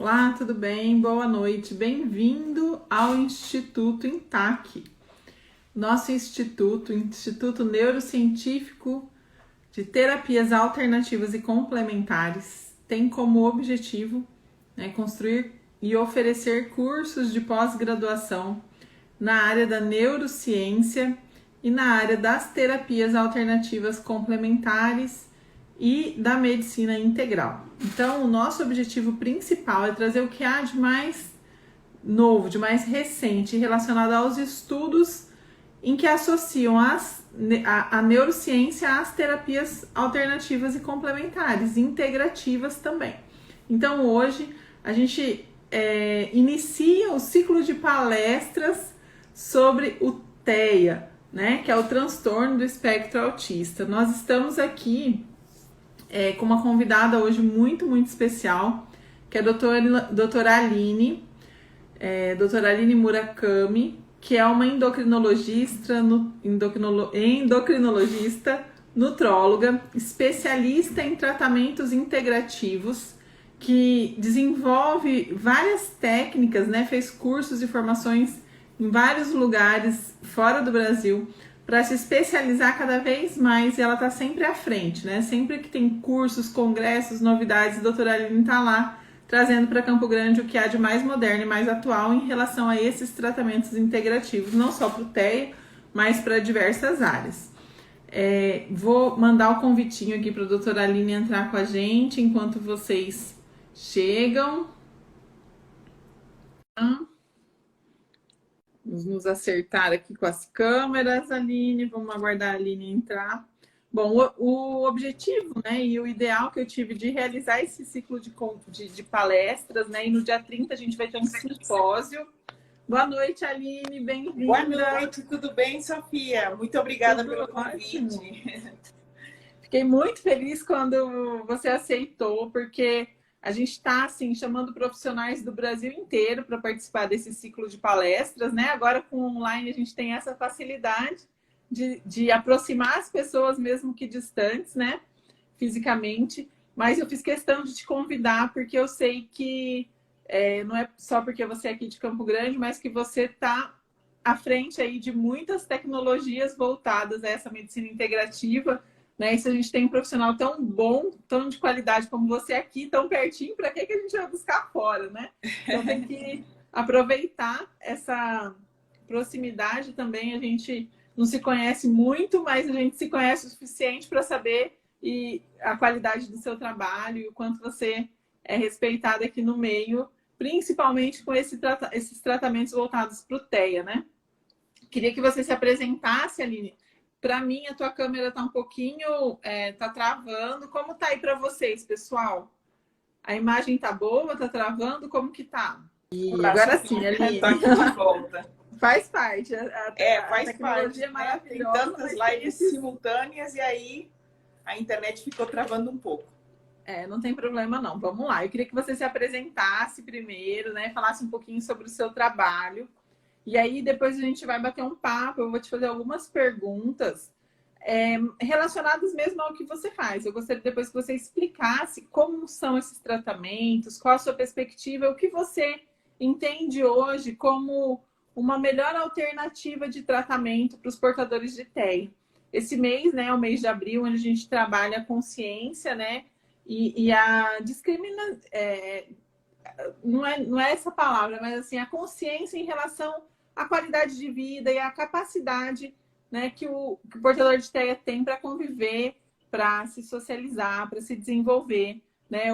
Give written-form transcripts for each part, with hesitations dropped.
Olá, tudo bem? Boa noite. Bem-vindo ao Instituto INTAC. Nosso Instituto Neurocientífico de Terapias Alternativas e Complementares, tem como objetivo, construir e oferecer cursos de pós-graduação na área da neurociência e na área das terapias alternativas complementares e da medicina integral. Então, o nosso objetivo principal é trazer o que há de mais novo, de mais recente, relacionado aos estudos em que associam a neurociência às terapias alternativas e complementares, integrativas também. Então, hoje, a gente inicia o ciclo de palestras sobre o TEA, que é o transtorno do espectro autista. Nós estamos aqui com uma convidada hoje muito especial, que é a doutora Aline Murakami, que é uma endocrinologista, nutróloga, especialista em tratamentos integrativos, que desenvolve várias técnicas, fez cursos e formações em vários lugares fora do Brasil, para se especializar cada vez mais, e ela está sempre à frente, Sempre que tem cursos, congressos, novidades, a doutora Aline está lá, trazendo para Campo Grande o que há de mais moderno e mais atual em relação a esses tratamentos integrativos, não só para o TEA, mas para diversas áreas. Vou mandar o convitinho aqui para a doutora Aline entrar com a gente, enquanto vocês chegam. Vamos nos acertar aqui com as câmeras, Aline. Vamos aguardar a Aline entrar. Bom, o objetivo, e o ideal que eu tive de realizar esse ciclo de palestras, e no dia 30 a gente vai ter um simpósio. Boa noite, Aline, bem-vinda. Boa noite, tudo bem, Sofia? Muito obrigada pelo convite. Fiquei muito feliz quando você aceitou, porque a gente está, assim, chamando profissionais do Brasil inteiro para participar desse ciclo de palestras, Agora, com o online, a gente tem essa facilidade de aproximar as pessoas, mesmo que distantes, fisicamente. Mas eu fiz questão de te convidar, porque eu sei que não é só porque você é aqui de Campo Grande, mas que você está à frente aí de muitas tecnologias voltadas a essa medicina integrativa, E se a gente tem um profissional tão bom, tão de qualidade como você aqui, tão pertinho, para que a gente vai buscar fora, Então tem que aproveitar essa proximidade também. A gente não se conhece muito, mas a gente se conhece o suficiente para saber a qualidade do seu trabalho e o quanto você é respeitado aqui no meio, principalmente com esses tratamentos voltados para o TEA, Queria que você se apresentasse, Aline. Para mim, a tua câmera está um pouquinho, tá travando. Como tá aí para vocês, pessoal? A imagem tá boa? Tá travando? Como que tá? Agora sim, Aline. Tô aqui de volta. Faz parte. Faz tecnologia parte. É maravilhosa. Tem tantas lives simultâneas e aí a internet ficou travando um pouco. Não tem problema não. Vamos lá. Eu queria que você se apresentasse primeiro, Falasse um pouquinho sobre o seu trabalho. E aí, depois a gente vai bater um papo, eu vou te fazer algumas perguntas relacionadas mesmo ao que você faz. Eu gostaria depois que você explicasse como são esses tratamentos, qual a sua perspectiva, o que você entende hoje como uma melhor alternativa de tratamento para os portadores de TEA. Esse mês, é o mês de abril, onde a gente trabalha a consciência, e a discriminação... não é essa palavra, mas assim, a consciência em relação à qualidade de vida e à capacidade que o portador de TEA tem para conviver, para se socializar, para se desenvolver,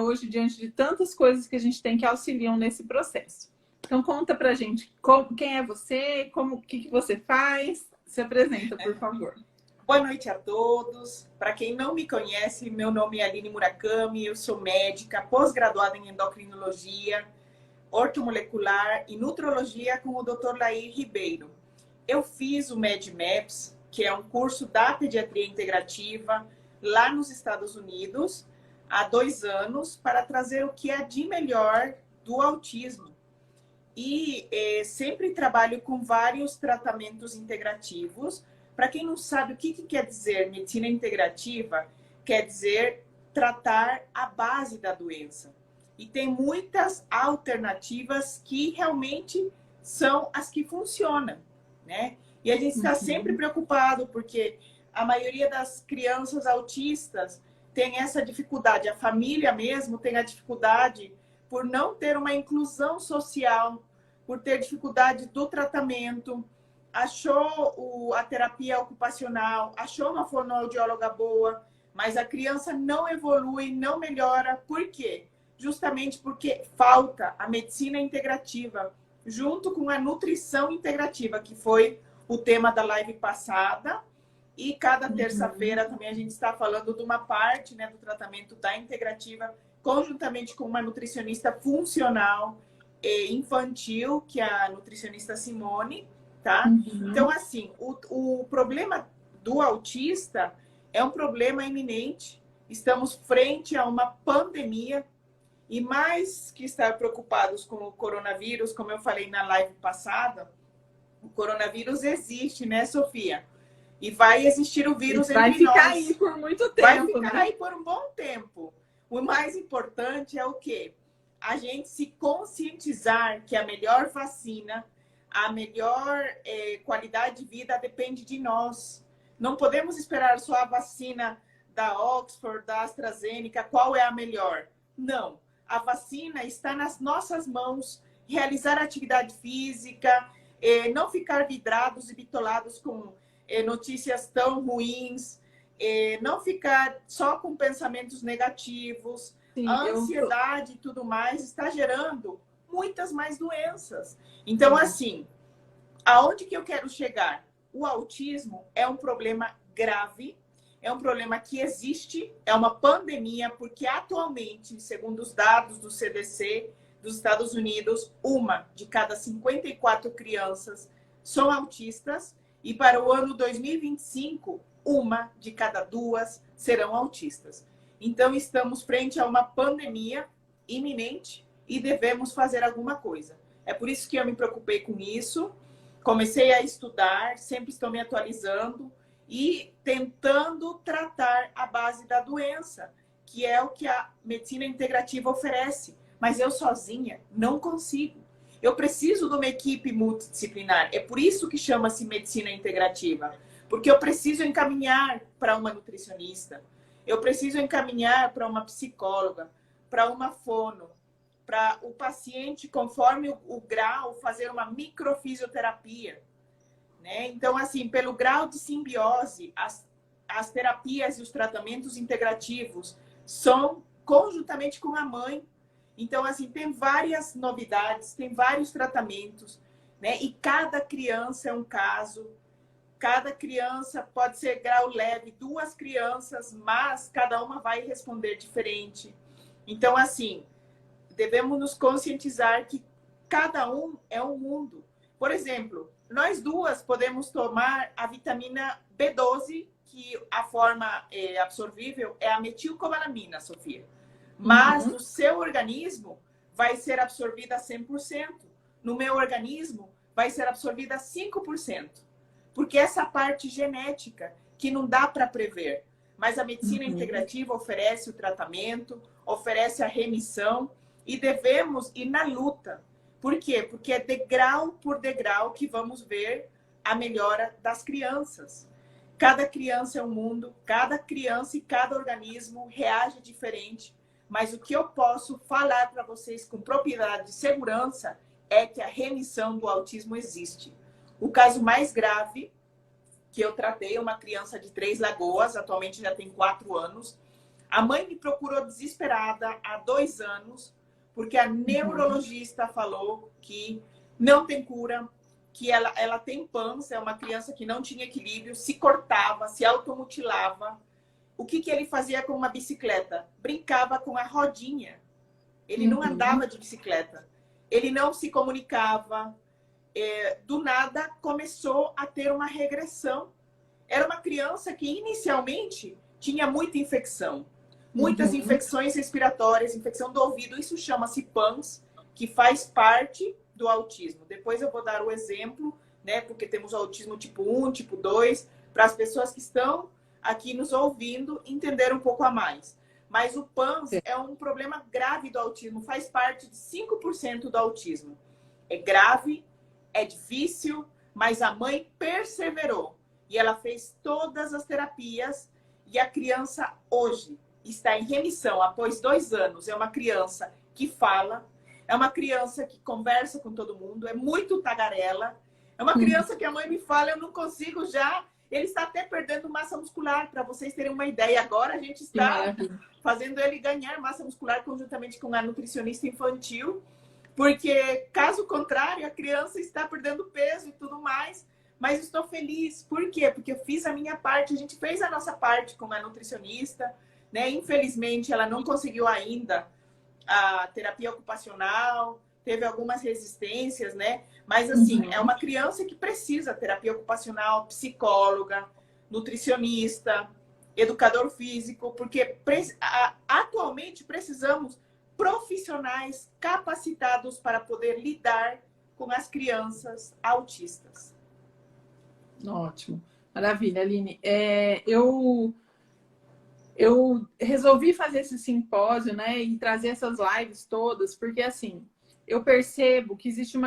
hoje, diante de tantas coisas que a gente tem que auxiliam nesse processo. Então, conta pra gente quem é você, o que você faz. Se apresenta, por favor. Boa noite a todos. Para quem não me conhece, meu nome é Aline Murakami, eu sou médica, pós-graduada em endocrinologia, ortomolecular e nutrologia com o Dr. Lair Ribeiro. Eu fiz o MedMaps, que é um curso da pediatria integrativa lá nos Estados Unidos, há 2 anos, para trazer o que é de melhor do autismo. E sempre trabalho com vários tratamentos integrativos. Para quem não sabe o que quer dizer medicina integrativa, quer dizer tratar a base da doença. E tem muitas alternativas que realmente são as que funcionam, né? E a gente está sempre preocupado, porque a maioria das crianças autistas tem essa dificuldade, a família mesmo tem a dificuldade por não ter uma inclusão social, por ter dificuldade do tratamento, achou a terapia ocupacional, achou uma fonoaudióloga boa, mas a criança não evolui, não melhora. Por quê? Justamente porque falta a medicina integrativa, junto com a nutrição integrativa, que foi o tema da live passada. E cada terça-feira também a gente está falando de uma parte, né, do tratamento da integrativa, conjuntamente com uma nutricionista funcional e infantil, que é a nutricionista Simone, tá? Então, assim, o problema do autista é um problema iminente. Estamos frente a uma pandemia. E mais que estar preocupados com o coronavírus, como eu falei na live passada, o coronavírus existe, né, Sofia? E vai existir o vírus vai entre nós. Vai ficar aí por muito tempo. Vai ficar aí por um bom tempo. O mais importante é o quê? A gente se conscientizar que a melhor vacina, a melhor qualidade de vida depende de nós. Não podemos esperar só a vacina da Oxford, da AstraZeneca, qual é a melhor? Não. A vacina está nas nossas mãos. Realizar atividade física, não ficar vidrados e bitolados com notícias tão ruins, não ficar só com pensamentos negativos. Sim, a ansiedade e tudo mais está gerando muitas mais doenças. Então, assim, aonde que eu quero chegar? O autismo é um problema grave, é um problema que existe, é uma pandemia, porque atualmente, segundo os dados do CDC dos Estados Unidos, uma de cada 54 crianças são autistas, e para o ano 2025, uma de cada duas serão autistas. Então, estamos frente a uma pandemia iminente e devemos fazer alguma coisa. É por isso que eu me preocupei com isso, comecei a estudar, sempre estou me atualizando, e tentando tratar a base da doença, que é o que a medicina integrativa oferece. Mas eu sozinha não consigo. Eu preciso de uma equipe multidisciplinar. É por isso que chama-se medicina integrativa. Porque eu preciso encaminhar para uma nutricionista, eu preciso encaminhar para uma psicóloga, para uma fono, para o paciente, conforme o grau, fazer uma microfisioterapia. Né? Então, assim, pelo grau de simbiose, as terapias e os tratamentos integrativos são conjuntamente com a mãe. Então, assim, tem várias novidades, tem vários tratamentos, né? E cada criança é um caso. Cada criança pode ser grau leve, 2 crianças, mas cada uma vai responder diferente. Então, assim, devemos nos conscientizar que cada um é um mundo. Por exemplo, nós duas podemos tomar a vitamina B12, que a forma absorvível é a metilcobalamina, Sofia. Mas no seu organismo vai ser absorvida 100%. No meu organismo vai ser absorvida 5%. Porque essa parte genética que não dá para prever. Mas a medicina integrativa oferece o tratamento, oferece a remissão e devemos ir na luta. Por quê? Porque é degrau por degrau que vamos ver a melhora das crianças. Cada criança é um mundo, cada criança e cada organismo reage diferente. Mas o que eu posso falar para vocês com propriedade de segurança é que a remissão do autismo existe. O caso mais grave que eu tratei é uma criança de Três Lagoas, atualmente já tem 4 anos. A mãe me procurou desesperada há 2 anos, porque a neurologista falou que não tem cura, que ela tem PANS, é uma criança que não tinha equilíbrio, se cortava, se automutilava. O que ele fazia com uma bicicleta? Brincava com a rodinha. Ele não andava de bicicleta. Ele não se comunicava. Do nada, começou a ter uma regressão. Era uma criança que, inicialmente, tinha muita infecção. Muitas infecções respiratórias, infecção do ouvido. Isso chama-se PANS, que faz parte do autismo. Depois eu vou dar o exemplo, né? Porque temos o autismo tipo 1, tipo 2, para as pessoas que estão aqui nos ouvindo entender um pouco a mais. Mas o PANS é um problema grave do autismo, faz parte de 5% do autismo. É grave, é difícil, mas a mãe perseverou. E ela fez todas as terapias e a criança hoje está em remissão após 2 anos. É uma criança que fala, é uma criança que conversa com todo mundo, é muito tagarela. É uma criança que a mãe me fala, eu não consigo já. Ele está até perdendo massa muscular, para vocês terem uma ideia. Agora a gente está fazendo ele ganhar massa muscular conjuntamente com a nutricionista infantil, porque, caso contrário, a criança está perdendo peso e tudo mais. Mas estou feliz. Por quê? Porque eu fiz a minha parte, a gente fez a nossa parte com a nutricionista, né? Infelizmente, ela não conseguiu ainda a terapia ocupacional, teve algumas resistências, né? Mas, assim, é uma criança que precisa terapia ocupacional, psicóloga, nutricionista, educador físico, porque atualmente precisamos profissionais capacitados para poder lidar com as crianças autistas. Ótimo. Maravilha, Aline. Eu resolvi fazer esse simpósio, né, e trazer essas lives todas, porque, assim, eu percebo que existe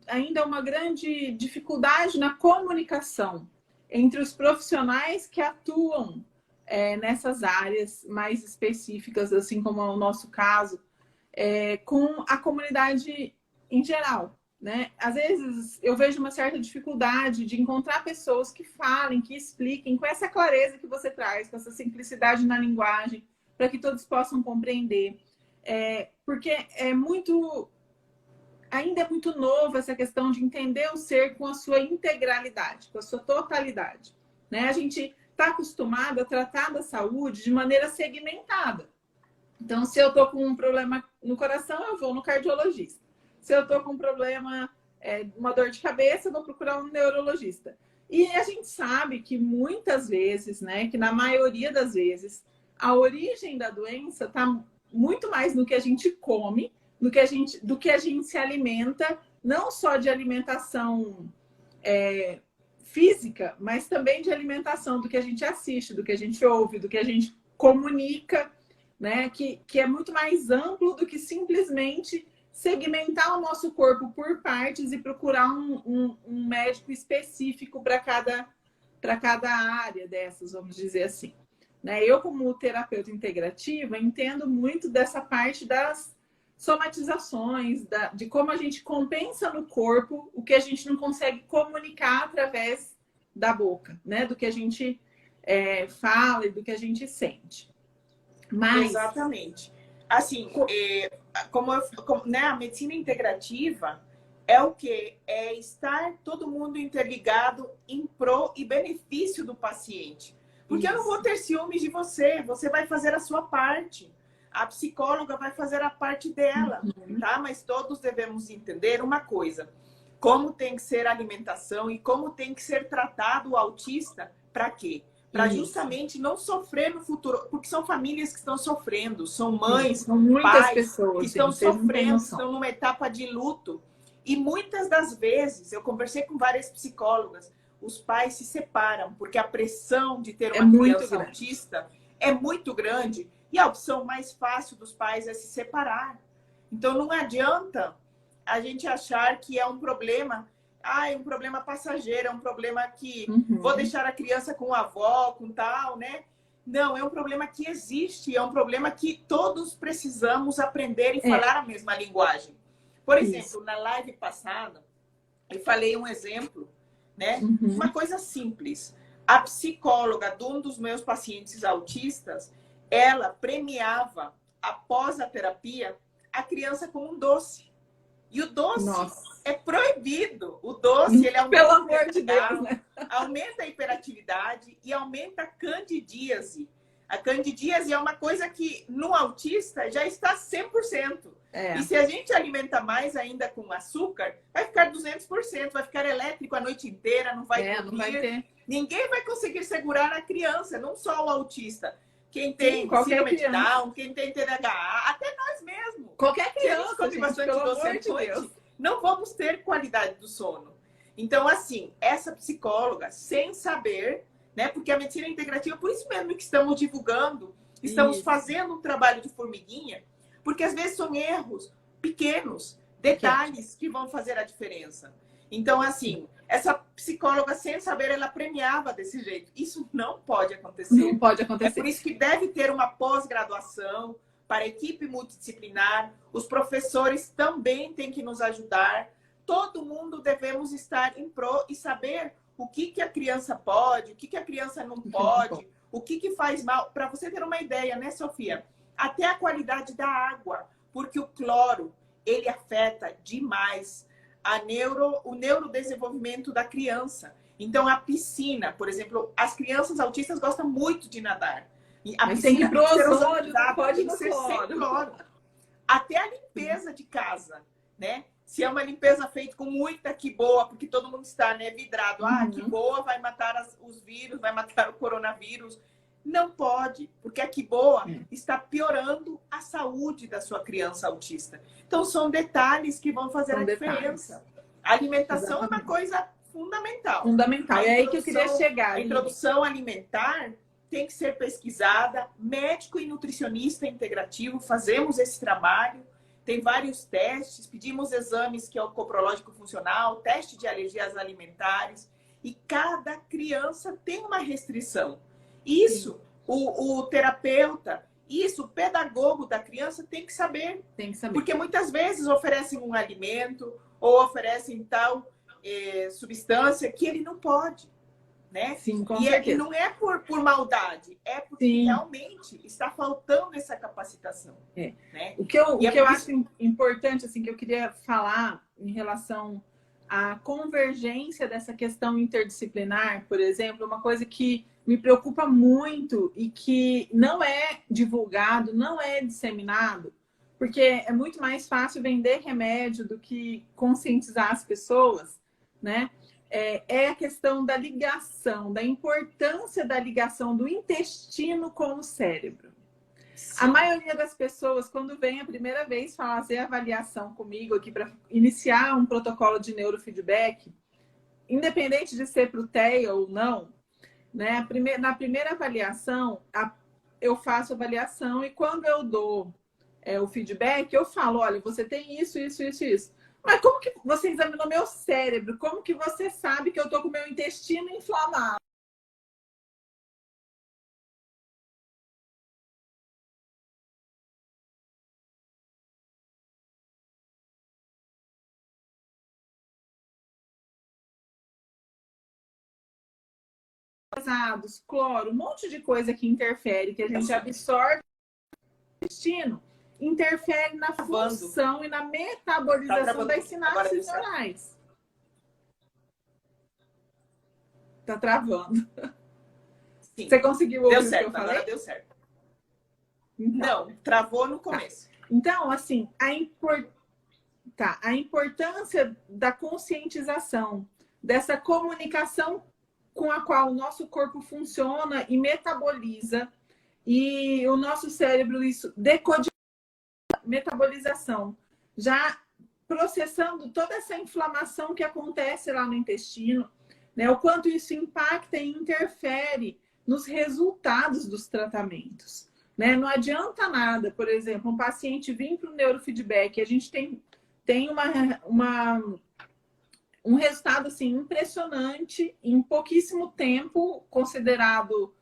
ainda uma grande dificuldade na comunicação entre os profissionais que atuam nessas áreas mais específicas, assim como é o nosso caso, com a comunidade em geral, né? Às vezes eu vejo uma certa dificuldade de encontrar pessoas que falem, que expliquem com essa clareza que você traz, com essa simplicidade na linguagem, para que todos possam compreender. Porque ainda é muito novo essa questão de entender o ser com a sua integralidade, com a sua totalidade, né? A gente está acostumado a tratar da saúde de maneira segmentada. Então, se eu estou com um problema no coração, eu vou no cardiologista. Se eu estou com um problema, uma dor de cabeça, eu vou procurar um neurologista. E a gente sabe que muitas vezes, né, que na maioria das vezes, a origem da doença está muito mais no que a gente come, do que a gente se alimenta, não só de alimentação física, mas também de alimentação, do que a gente assiste, do que a gente ouve, do que a gente comunica, né? Que é muito mais amplo do que simplesmente segmentar o nosso corpo por partes e procurar um médico específico para cada área dessas, vamos dizer assim. Né? Eu, como terapeuta integrativa, entendo muito dessa parte das somatizações, de como a gente compensa no corpo o que a gente não consegue comunicar através da boca, né? Do que a gente fala e do que a gente sente. Mas... Exatamente. Assim, né, a medicina integrativa é o quê? É estar todo mundo interligado em prol e benefício do paciente. Porque eu não vou ter ciúmes de você, você vai fazer a sua parte. A psicóloga vai fazer a parte dela, tá? Mas todos devemos entender uma coisa. Como tem que ser a alimentação e como tem que ser tratado o autista, para quê? Para justamente não sofrer no futuro, porque são famílias que estão sofrendo, são mães, são muitas pais pessoas que estão sofrendo, estão estão numa etapa de luto. E muitas das vezes, eu conversei com várias psicólogas, os pais se separam, porque a pressão de ter uma criança autista é muito grande e a opção mais fácil dos pais é se separar. Então não adianta a gente achar que é um problema... é um problema passageiro, é um problema que vou deixar a criança com a avó, com tal, né? Não, é um problema que existe, é um problema que todos precisamos aprender e falar a mesma linguagem. Por exemplo, na live passada, eu falei um exemplo, né? Uma coisa simples. A psicóloga de um dos meus pacientes autistas, ela premiava, após a terapia, a criança com um doce. E o doce é proibido. O doce, ele aumenta, pelo amor de Deus, né? Aumenta a hiperatividade e aumenta a candidíase. A candidíase é uma coisa que no autista já está 100%. E se a gente alimenta mais ainda com açúcar, vai ficar 200%, vai ficar elétrico a noite inteira, não vai dormir. Não vai ter. Ninguém vai conseguir segurar a criança, não só o autista. Quem tem síndrome de Down, quem tem TDAH, até nós mesmos. Qualquer criança, com bastante doce, não vamos ter qualidade do sono. Então, assim, essa psicóloga, sem saber, né? Porque a medicina integrativa, por isso mesmo que estamos divulgando Estamos Isso. fazendo um trabalho de formiguinha, porque às vezes são erros pequenos, detalhes que vão fazer a diferença. Então, assim, essa psicóloga, sem saber, ela premiava desse jeito. Isso não pode acontecer. Não pode É acontecer. por isso que deve ter uma pós-graduação para a equipe multidisciplinar. Os professores também têm que nos ajudar. Todo mundo devemos estar em prol e saber o que a criança pode, o que a criança não pode, o que faz mal. Para você ter uma ideia, né, Sofia? Até a qualidade da água, porque o cloro, ele afeta demais o neurodesenvolvimento da criança. Então, a piscina, por exemplo, as crianças autistas gostam muito de nadar. E a Mas tem que ir pro ozônio, não pode no ser sem cloro. cloro. Até a limpeza de casa, né? Se é uma limpeza feita com muita que boa, porque todo mundo está, né, vidrado. Ah, que boa vai matar os vírus, vai matar o coronavírus. Não pode, porque a que boa está piorando a saúde da sua criança autista. Então, são detalhes que vão fazer a diferença. A alimentação é uma coisa fundamental. Fundamental. É aí que eu queria chegar. A introdução alimentar tem que ser pesquisada. Médico e nutricionista integrativo, fazemos esse trabalho. Tem vários testes, pedimos exames que é o coprológico funcional, teste de alergias alimentares. E cada criança tem uma restrição. Isso, o terapeuta, isso, o pedagogo da criança tem que saber. Tem que saber. Porque muitas vezes oferecem um alimento ou oferecem tal substância que ele não pode, né? Sim, com certeza. certeza. E não é por maldade, é porque realmente está faltando essa capacitação. Né? O que eu acho importante, assim, que eu queria falar em relação à convergência dessa questão interdisciplinar, por exemplo, uma coisa que me preocupa muito e que não é divulgado, não é disseminado, porque é muito mais fácil vender remédio do que conscientizar as pessoas, né? É a questão da ligação, da importância da ligação do intestino com o cérebro. Sim. A maioria das pessoas, quando vem a primeira vez fazer avaliação comigo aqui para iniciar um protocolo de neurofeedback, independente de ser para o TEA ou não, né? Na primeira avaliação, eu faço avaliação e quando eu dou o feedback, eu falo, olha, você tem isso, isso, isso, isso. Mas como que você examinou meu cérebro? Como que você sabe que eu estou com o meu intestino inflamado? Pesados, cloro, um monte de coisa que interfere, que a gente absorve no intestino, interfere na função e na metabolização das sinapses neurais. Tá travando. Sim. Você conseguiu ouvir o que eu falei? Agora deu certo. Então, não, travou no começo. Então, assim, a importância da conscientização, dessa comunicação com a qual o nosso corpo funciona e metaboliza, e o nosso cérebro, isso, decodifica metabolização, já processando toda essa inflamação que acontece lá no intestino, né? O quanto isso impacta e interfere nos resultados dos tratamentos, né? Não adianta nada, por exemplo, um paciente vir para o neurofeedback, a gente tem um resultado assim, impressionante em pouquíssimo tempo, considerado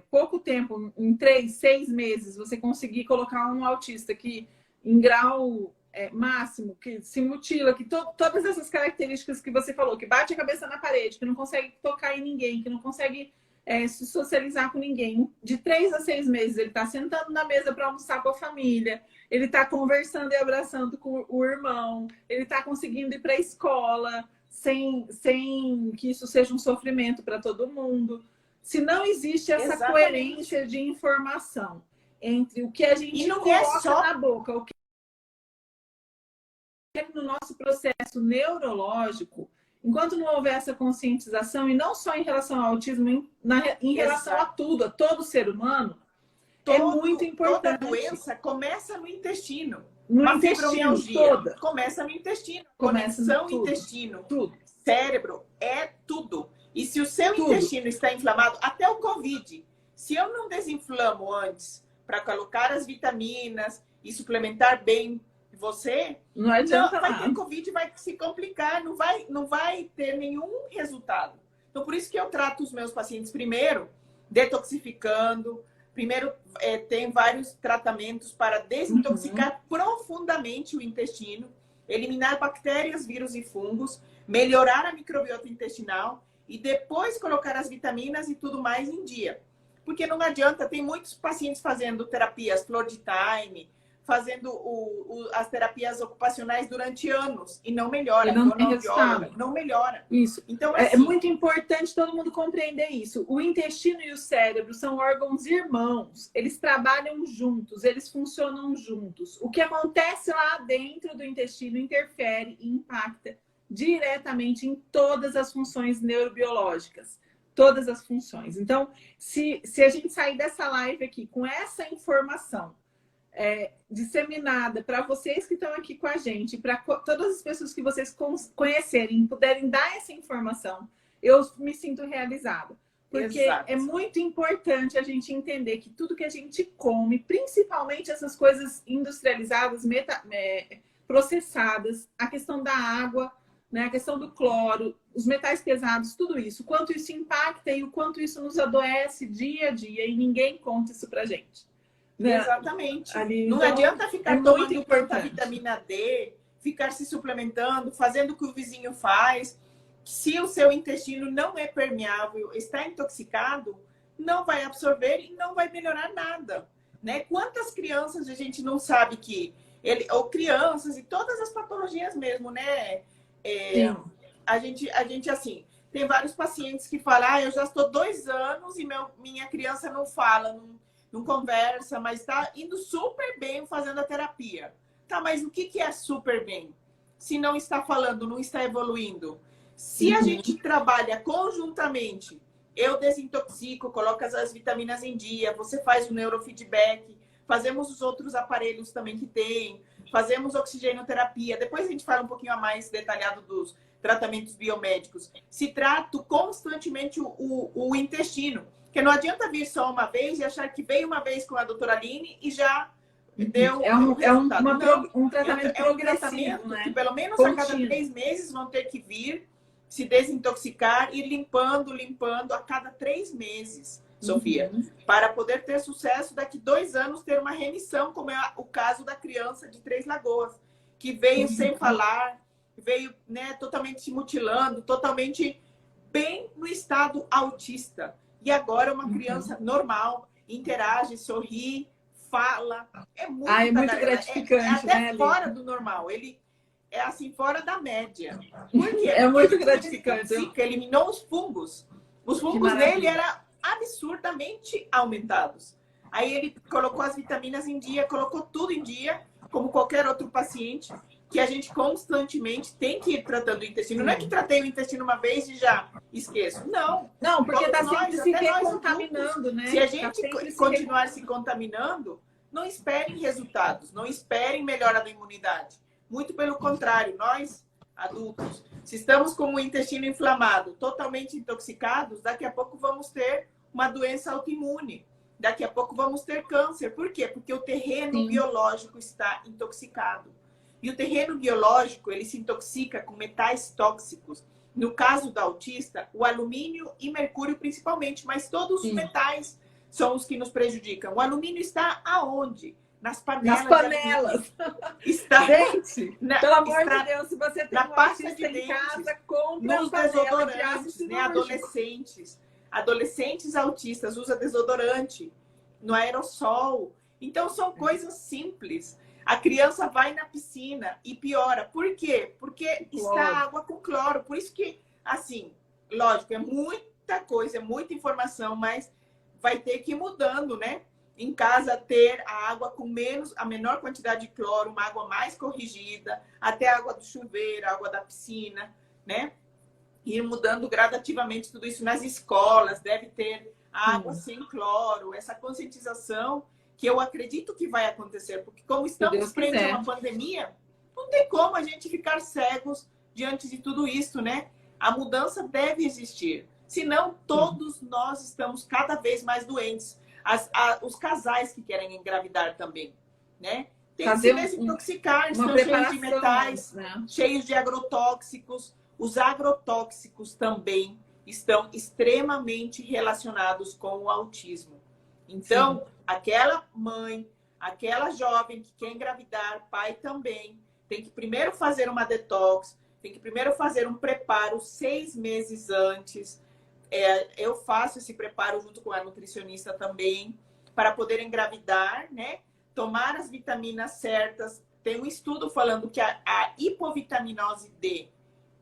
pouco tempo, em 3, 6 meses, você conseguir colocar um autista que em grau máximo, que se mutila, que todas essas características que você falou, que bate a cabeça na parede, que não consegue tocar em ninguém, que não consegue se socializar com ninguém. De 3 a 6 meses, ele está sentando na mesa para almoçar com a família, ele está conversando e abraçando com o irmão, ele está conseguindo ir para a escola sem que isso seja um sofrimento para todo mundo. Se não existe essa coerência de informação entre o que a gente coloca na boca, o que no nosso processo neurológico, enquanto não houver essa conscientização, e não só em relação ao autismo, em relação a tudo, a todo ser humano, é muito importante. Toda doença começa no intestino. No intestino, toda. Começa no intestino. Conexão intestino. Tudo. Cérebro é tudo. E se o seu intestino está inflamado, até o Covid, Se eu não desinflamo antes para colocar as vitaminas e suplementar bem você, Não adianta vai nada. ter Covid, vai se complicar, não vai ter nenhum resultado. Então, por isso que eu trato os meus pacientes primeiro, detoxificando. Primeiro, tem vários tratamentos para desintoxicar profundamente o intestino, eliminar bactérias, vírus e fungos, melhorar a microbiota intestinal e depois colocar as vitaminas e tudo mais em dia. Porque não adianta, tem muitos pacientes fazendo terapias Flor de Thyme, fazendo as terapias ocupacionais durante anos e não melhora. E não tem resultado. Não melhora. Isso. Então, é assim, muito importante todo mundo compreender isso. O intestino e o cérebro são órgãos irmãos. Eles trabalham juntos, eles funcionam juntos. O que acontece lá dentro do intestino interfere e impacta diretamente em todas as funções neurobiológicas. Todas as funções. Então, se a gente sair dessa live aqui com essa informação disseminada para vocês que estão aqui com a gente, para todas as pessoas que vocês conhecerem, puderem dar essa informação, eu me sinto realizada. Porque Exato. É muito importante a gente entender que tudo que a gente come, principalmente essas coisas industrializadas, processadas, a questão da água, né, a questão do cloro, os metais pesados, tudo isso, o quanto isso impacta e o quanto isso nos adoece dia a dia, e ninguém conta isso pra gente. Né? Exatamente. Ali, não então, adianta ficar muito tomando tanta importante. vitamina D, ficar se suplementando, fazendo o que o vizinho faz. Se o seu intestino não é permeável, está intoxicado, não vai absorver e não vai melhorar nada. Né? Quantas crianças a gente não sabe que... ou crianças e todas as patologias mesmo, né? A gente, assim, tem vários pacientes que falam, eu já estou 2 anos e minha criança não fala, não conversa, mas está indo super bem fazendo a terapia. Tá, mas o que é super bem? Se não está falando, não está evoluindo. Se a gente trabalha conjuntamente, eu desintoxico, coloco as vitaminas em dia, você faz o neurofeedback, fazemos os outros aparelhos também que tem, fazemos oxigenoterapia. Depois a gente fala um pouquinho a mais detalhado dos tratamentos biomédicos. Se trata constantemente o intestino. Porque não adianta vir só uma vez e achar que veio uma vez com a doutora Aline e já deu um tratamento um progressivo, tratamento, né? Que pelo menos Contínuo. a cada 3 meses vão ter que vir se desintoxicar e limpando a cada 3 meses, Sofia. Para poder ter sucesso, daqui 2 anos ter uma remissão, como é o caso da criança de Três Lagoas, que veio sem falar, veio, né, totalmente se mutilando, totalmente bem no estado autista. E agora é uma criança normal, interage, sorri, fala. É muito gratificante, até né, fora do normal. Ele é assim, fora da média. Por quê? É muito Porque gratificante. ele eliminou os fungos. Os fungos dele eram absurdamente aumentados. Aí ele colocou as vitaminas em dia, colocou tudo em dia, como qualquer outro paciente, que a gente constantemente tem que ir tratando o intestino. Não é que tratei o intestino uma vez e já esqueço. Não. Não, porque está sempre se até nós recontaminando, né? Se a gente continuar se contaminando, não esperem resultados, não esperem melhora da imunidade. Muito pelo contrário, nós, adultos, se estamos com o intestino inflamado, totalmente intoxicados, daqui a pouco vamos ter uma doença autoimune. Daqui a pouco vamos ter câncer. Por quê? Porque o terreno biológico está intoxicado. E o terreno biológico, ele se intoxica com metais tóxicos. No caso do autista, o alumínio e mercúrio principalmente, mas todos os metais são os que nos prejudicam. O alumínio está aonde? Nas panelas. Nas panelas. Está, gente, pelo amor de Deus, se você tem um autista em casa, compra nos desodorantes, né? Adolescentes autistas usam desodorante no aerossol. Então, são coisas simples. A criança vai na piscina e piora. Por quê? Porque está água com cloro. Por isso que, assim, lógico, é muita coisa, é muita informação, mas vai ter que ir mudando, né? Em casa, ter a água com a menor quantidade de cloro, uma água mais corrigida, até a água do chuveiro, a água da piscina, né? Ir mudando gradativamente tudo isso nas escolas, deve ter água sem cloro, essa conscientização que eu acredito que vai acontecer, porque como estamos frente a uma pandemia, não tem como a gente ficar cegos diante de tudo isso, né? A mudança deve existir. Senão, todos nós estamos cada vez mais doentes. Os casais que querem engravidar também, né? Tem que se desintoxicar, estão cheios de metais, né? Cheios de agrotóxicos. Os agrotóxicos também estão extremamente relacionados com o autismo. Então, aquela mãe, aquela jovem que quer engravidar, pai também, tem que primeiro fazer uma detox, tem que primeiro fazer um preparo 6 meses antes. Eu faço esse preparo junto com a nutricionista também, para poder engravidar, né? Tomar as vitaminas certas. Tem um estudo falando que a hipovitaminose D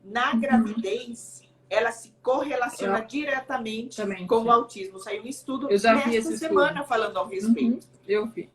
na gravidez, ela se correlaciona diretamente com o autismo. Saiu um estudo nesta semana falando ao respeito. Eu vi.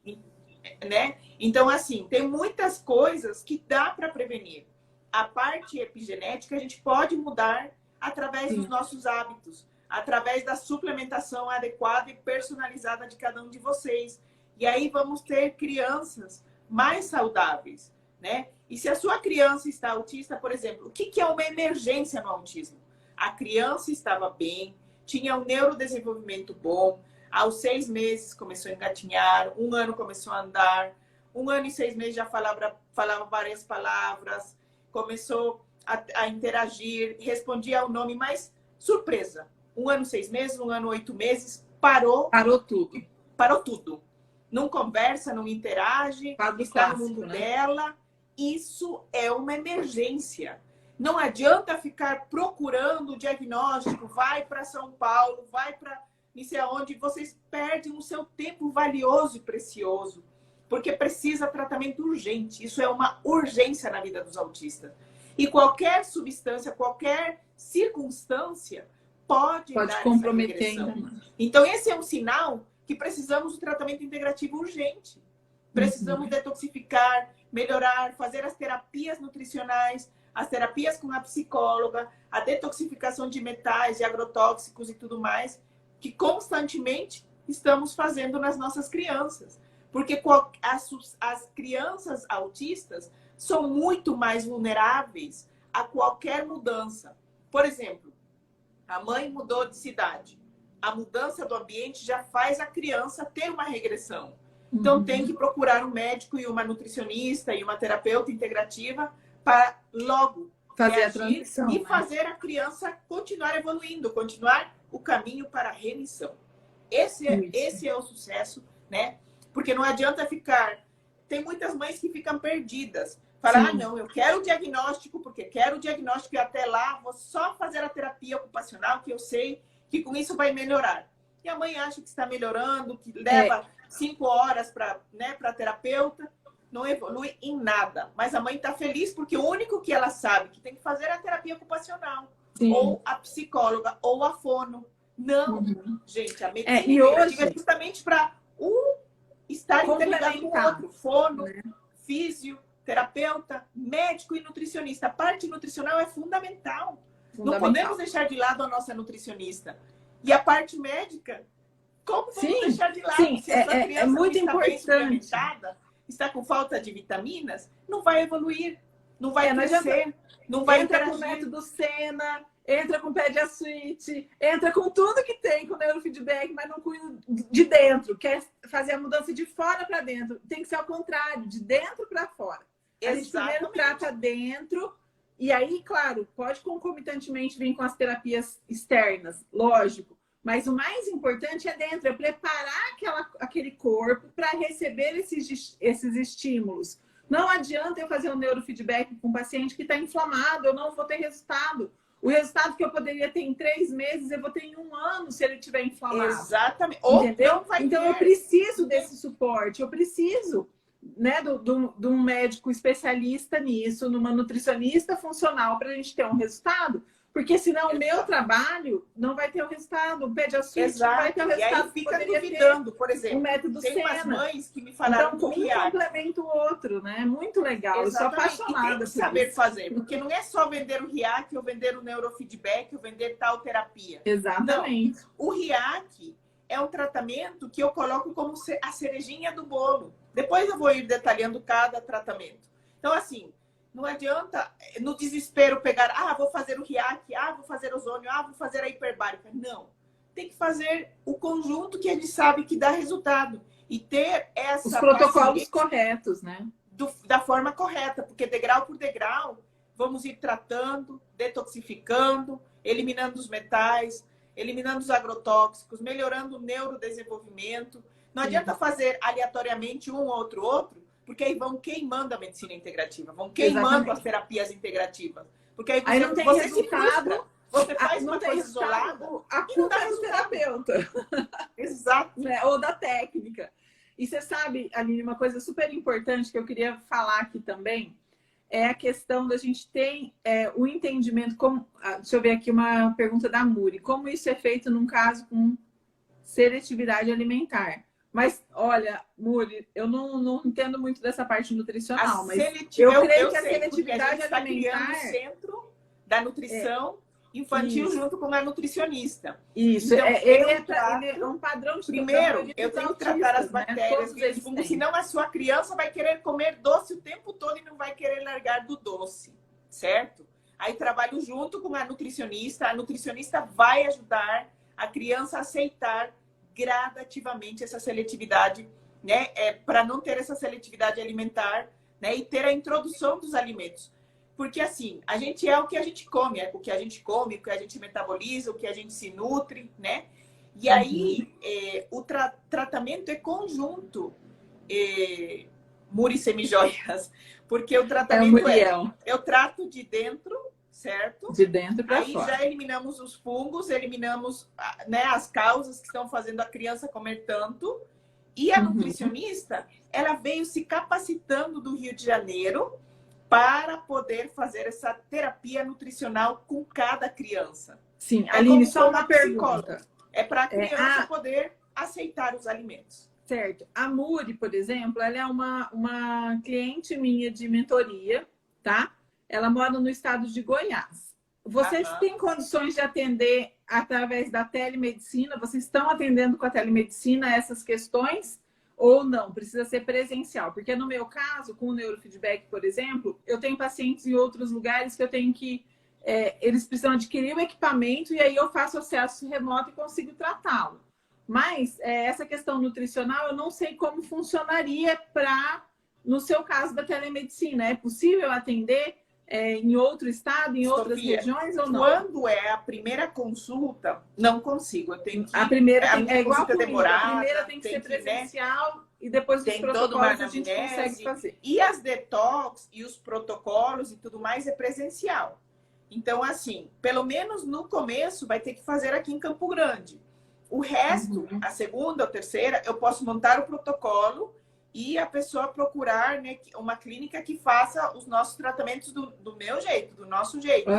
Né? Então, assim, tem muitas coisas que dá para prevenir. A parte epigenética a gente pode mudar através dos nossos hábitos, através da suplementação adequada e personalizada de cada um de vocês. E aí vamos ter crianças mais saudáveis, né? E se a sua criança está autista, por exemplo, o que é uma emergência no autismo? A criança estava bem, tinha um neurodesenvolvimento bom, aos 6 meses começou a engatinhar, 1 ano começou a andar, 1 ano e 6 meses já falava várias palavras, começou a interagir, respondia ao nome, mas surpresa, 1 ano e 6 meses, 1 ano e 8 meses, parou tudo. Parou tudo. Não conversa, não interage, está no mundo dela. Isso é uma emergência. Não adianta ficar procurando o diagnóstico, vai para São Paulo, vai para não sei aonde, vocês perdem o seu tempo valioso e precioso, porque precisa tratamento urgente. Isso é uma urgência na vida dos autistas. E qualquer substância, qualquer circunstância pode dar comprometer essa ainda mais. Então, esse é um sinal que precisamos de tratamento integrativo urgente. Precisamos detoxificar, melhorar, fazer as terapias nutricionais, as terapias com a psicóloga, a detoxificação de metais, de agrotóxicos e tudo mais, que constantemente estamos fazendo nas nossas crianças. Porque as crianças autistas são muito mais vulneráveis a qualquer mudança. Por exemplo, a mãe mudou de cidade. A mudança do ambiente já faz a criança ter uma regressão. Então, tem que procurar um médico e uma nutricionista e uma terapeuta integrativa para logo fazer a transição e fazer a criança continuar evoluindo, continuar o caminho para a remissão. Esse é o sucesso, né? Porque não adianta ficar... Tem muitas mães que ficam perdidas. Falar, não, eu quero o diagnóstico, porque quero o diagnóstico e até lá vou só fazer a terapia ocupacional, que eu sei que com isso vai melhorar. E a mãe acha que está melhorando, que leva 5 horas para a terapeuta, não evolui em nada. Mas a mãe está feliz porque o único que ela sabe que tem que fazer é a terapia ocupacional. Ou a psicóloga, ou a fono. Não, gente, a medicina integrativa é justamente para estar interligado com o outro. Fono, físio, terapeuta, médico e nutricionista. A parte nutricional é fundamental. Não podemos deixar de lado a nossa nutricionista. E a parte médica, como vamos deixar de lado? Se a sua criança muito está bem suplementada, está com falta de vitaminas, não vai evoluir, não vai crescer, não vai interagir. Entra com o método Senna, entra com Pediasuite, entra com tudo que tem com neurofeedback, mas não cuida de dentro. Quer fazer a mudança de fora para dentro. Tem que ser ao contrário, de dentro para fora. A gente primeiro trata dentro. E aí, claro, pode concomitantemente vir com as terapias externas, lógico. Mas o mais importante é dentro, é preparar aquele corpo para receber esses estímulos. Não adianta eu fazer um neurofeedback com um paciente que está inflamado, eu não vou ter resultado. O resultado que eu poderia ter em 3 meses, eu vou ter em 1 ano se ele estiver inflamado. Exatamente. Entendeu? Então eu preciso desse suporte, eu preciso... né, de um médico especialista nisso, numa nutricionista funcional para a gente ter um resultado, porque senão o meu trabalho não vai ter o resultado, o Pediasuite não vai ter o resultado. E aí fica duvidando, por exemplo, o método tem Senna. umas mães que me falaram então, um complementa o outro, né? Muito legal. Exatamente. Eu sou apaixonada por por saber isso. fazer, porque não é só vender o RIAC, ou vender o neurofeedback, ou vender tal terapia. Exatamente. Não. O RIAC é um tratamento que eu coloco como a cerejinha do bolo. Depois eu vou ir detalhando cada tratamento. Então, assim, Não adianta, no desespero, pegar, vou fazer o RIAC, vou fazer ozônio, vou fazer a hiperbárica. Não. Tem que fazer o conjunto que a gente sabe que dá resultado. E ter essa os protocolos corretos, né? Da forma correta, porque degrau por degrau, vamos ir tratando, detoxificando, eliminando os metais, eliminando os agrotóxicos, melhorando o neurodesenvolvimento. Não adianta fazer aleatoriamente um outro, porque aí vão queimando a medicina integrativa, vão queimando as terapias integrativas. Porque aí não tem você resultado, você faz uma coisa isolada, a culpa é do terapeuta. Exato. Né? Ou da técnica. E você sabe, Aline, uma coisa super importante que eu queria falar aqui também, é a questão da gente ter o entendimento, deixa eu ver aqui uma pergunta da Muri, como isso é feito num caso com seletividade alimentar. Mas, olha, Muri, eu não entendo muito dessa parte nutricional, mas eu creio que a seletividade alimentar... o centro da nutrição infantil junto com a nutricionista. Isso, então, ele é um padrão de primeiro, eu tenho que tratar as bactérias, né? senão a sua criança vai querer comer doce o tempo todo e não vai querer largar do doce, certo? Aí trabalho junto com a nutricionista vai ajudar a criança a aceitar gradativamente essa seletividade, né? Para não ter essa seletividade alimentar, né? E ter a introdução dos alimentos. Porque, assim, a gente é o que a gente come, o que a gente come, o que a gente metaboliza, o que a gente se nutre, né? E aí, o tratamento é conjunto, Muri Semijoias, porque o tratamento eu trato de dentro, certo? De dentro para fora. Aí já eliminamos os fungos, eliminamos, né, as causas que estão fazendo a criança comer tanto. E a nutricionista, ela veio se capacitando do Rio de Janeiro para poder fazer essa terapia nutricional com cada criança. Sim, Aline, só uma pergunta. É para a criança poder aceitar os alimentos. Certo. A Muri, por exemplo, ela é uma cliente minha de mentoria, tá? Ela mora no estado de Goiás. Vocês têm condições de atender através da telemedicina? Vocês estão atendendo com a telemedicina essas questões? Ou não? Precisa ser presencial? Porque no meu caso, com o neurofeedback, por exemplo, eu tenho pacientes em outros lugares que eu tenho que... eles precisam adquirir o equipamento e aí eu faço acesso remoto e consigo tratá-lo. Mas essa questão nutricional, eu não sei como funcionaria no seu caso da telemedicina. É possível atender em outro estado, em outras regiões ou não? Quando é a primeira consulta, não consigo. Eu tenho que... A primeira é igual comigo. Demorada, a primeira tem que ser presencial, né? E depois os protocolos a gente consegue fazer. E as detox e os protocolos e tudo mais é presencial. Então, assim, pelo menos no começo vai ter que fazer aqui em Campo Grande. O resto, a segunda ou terceira, eu posso montar o protocolo e a pessoa procurar, né, uma clínica que faça os nossos tratamentos do meu jeito, do nosso jeito.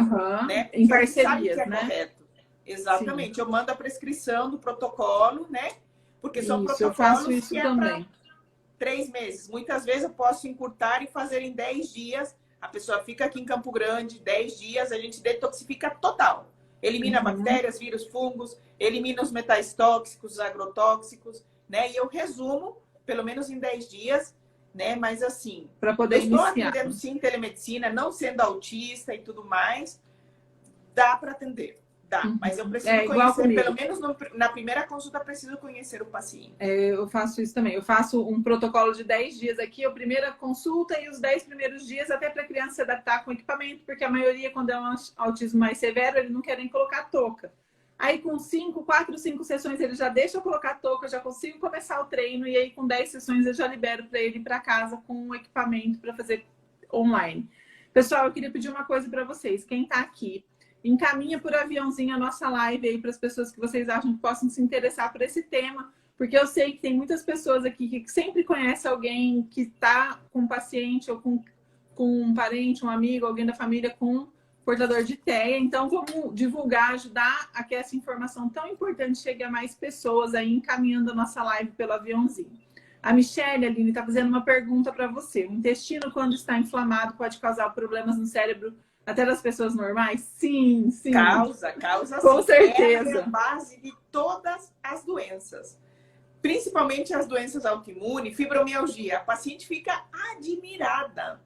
Né? Em parcerias, né? Correto. Exatamente. Sim. Eu mando a prescrição do protocolo, né? Porque são protocolos eu faço isso que também. 3 meses. Muitas vezes eu posso encurtar e fazer em 10 dias. A pessoa fica aqui em Campo Grande, 10 dias, a gente detoxifica total. Elimina bactérias, vírus, fungos, elimina os metais tóxicos, os agrotóxicos, né? E eu resumo, pelo menos em 10 dias, né? Mas assim, para poder estou atendendo sim telemedicina, não sendo autista e tudo mais, dá para atender. Dá, mas eu preciso conhecer, pelo menos na primeira consulta, preciso conhecer o paciente. Eu faço isso também. Eu faço um protocolo de 10 dias aqui, a primeira consulta e os 10 primeiros dias, até para a criança se adaptar com o equipamento, porque a maioria, quando é um autismo mais severo, eles não querem colocar touca. Aí com 4, 5 sessões, ele já deixa eu colocar a touca, eu já consigo começar o treino, e aí com 10 sessões eu já libero para ele ir para casa com o equipamento para fazer online. Pessoal, eu queria pedir uma coisa para vocês. Quem está aqui, encaminha por aviãozinho a nossa live aí para as pessoas que vocês acham que possam se interessar por esse tema, porque eu sei que tem muitas pessoas aqui que sempre conhecem alguém que está com um paciente ou com um parente, um amigo, alguém da família com portador de TEA. Então, vamos divulgar, ajudar a que essa informação tão importante chegue a mais pessoas aí, encaminhando a nossa live pelo aviãozinho. A Michelle, Aline, está fazendo uma pergunta para você. O intestino, quando está inflamado, pode causar problemas no cérebro até das pessoas normais? Sim, sim. Causa com certeza. É a base de todas as doenças. Principalmente as doenças autoimunes, fibromialgia. A paciente fica admirada.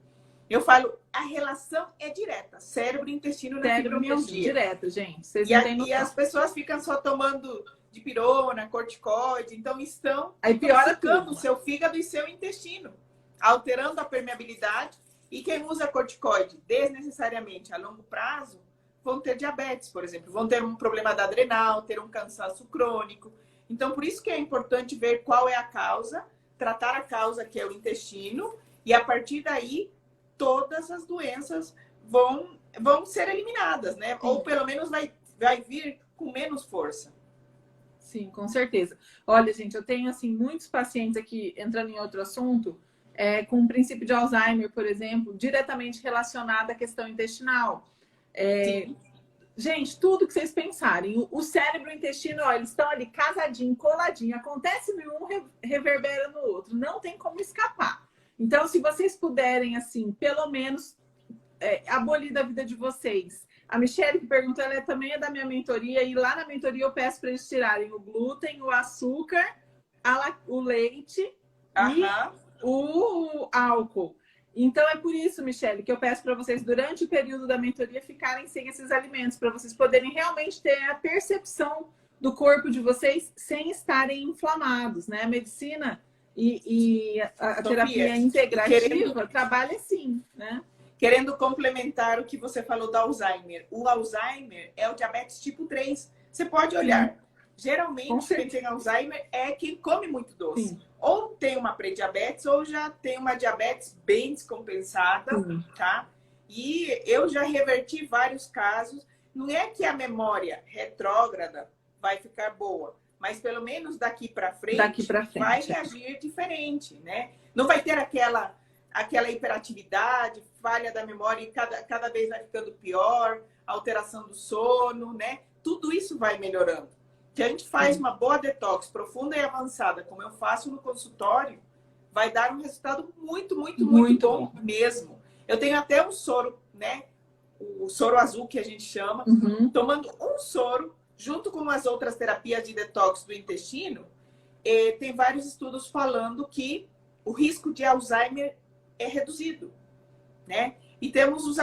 Eu falo, a relação é direta, cérebro e intestino na fibromialgia. Direto, gente. Vocês E, não têm noção. E as pessoas ficam só tomando dipirona, corticoide, então estão Aí piora intoxicando o seu fígado e seu intestino, alterando a permeabilidade. E quem usa corticoide desnecessariamente a longo prazo vão ter diabetes, por exemplo, vão ter um problema da adrenal, ter um cansaço crônico. Então, por isso que é importante ver qual é a causa, tratar a causa, que é o intestino, e a partir daí todas as doenças vão ser eliminadas, né? Sim. Ou pelo menos vai vir com menos força. Sim, com certeza. Olha, gente, eu tenho assim muitos pacientes aqui, entrando em outro assunto, com o princípio de Alzheimer, por exemplo, diretamente relacionado à questão intestinal. Gente, tudo que vocês pensarem, o cérebro e o intestino, ó, eles estão ali casadinho, coladinho, acontece em um, reverbera no outro, não tem como escapar. Então, se vocês puderem, assim, pelo menos abolir da vida de vocês. A Michelle que perguntou, ela também é da minha mentoria, e lá na mentoria eu peço para eles tirarem o glúten, o açúcar, o leite e o álcool. Então, é por isso, Michelle, que eu peço para vocês, durante o período da mentoria, ficarem sem esses alimentos, para vocês poderem realmente ter a percepção do corpo de vocês sem estarem inflamados, né? A medicina e a terapia integrativa trabalha assim, né? Querendo complementar o que você falou do Alzheimer. O Alzheimer é o diabetes tipo 3. Você pode olhar. Geralmente, quem tem Alzheimer é quem come muito doce. Sim. Ou tem uma pré-diabetes, ou já tem uma diabetes bem descompensada, tá? E eu já reverti vários casos. Não é que a memória retrógrada vai ficar boa, mas pelo menos daqui para frente, vai reagir diferente, né? Não vai ter aquela hiperatividade, falha da memória, e cada vez vai ficando pior, alteração do sono, né? Tudo isso vai melhorando. Se a gente faz uma boa detox profunda e avançada, como eu faço no consultório, vai dar um resultado muito bom mesmo. Eu tenho até um soro, né? O soro azul, que a gente chama. Tomando um soro, junto com as outras terapias de detox do intestino, tem vários estudos falando que o risco de Alzheimer é reduzido, né? E temos os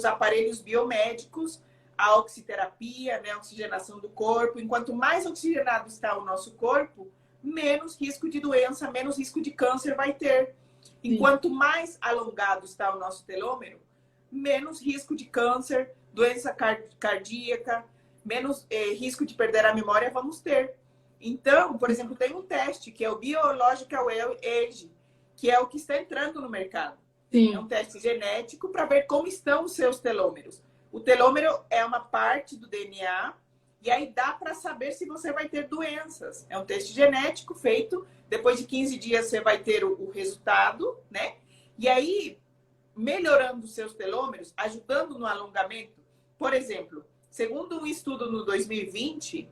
aparelhos biomédicos, a oxiterapia, né, a oxigenação do corpo. Enquanto mais oxigenado está o nosso corpo, menos risco de doença, menos risco de câncer vai ter. Enquanto mais alongado está o nosso telômero, menos risco de câncer, doença cardíaca, menos risco de perder a memória vamos ter. Então, por exemplo, tem um teste que é o Biological Age, que é o que está entrando no mercado. É um teste genético para ver como estão os seus telômeros. O telômero é uma parte do DNA e aí dá para saber se você vai ter doenças. É um teste genético feito, depois de 15 dias você vai ter o resultado, né? E aí, melhorando os seus telômeros, ajudando no alongamento. Por exemplo, segundo um estudo no 2020,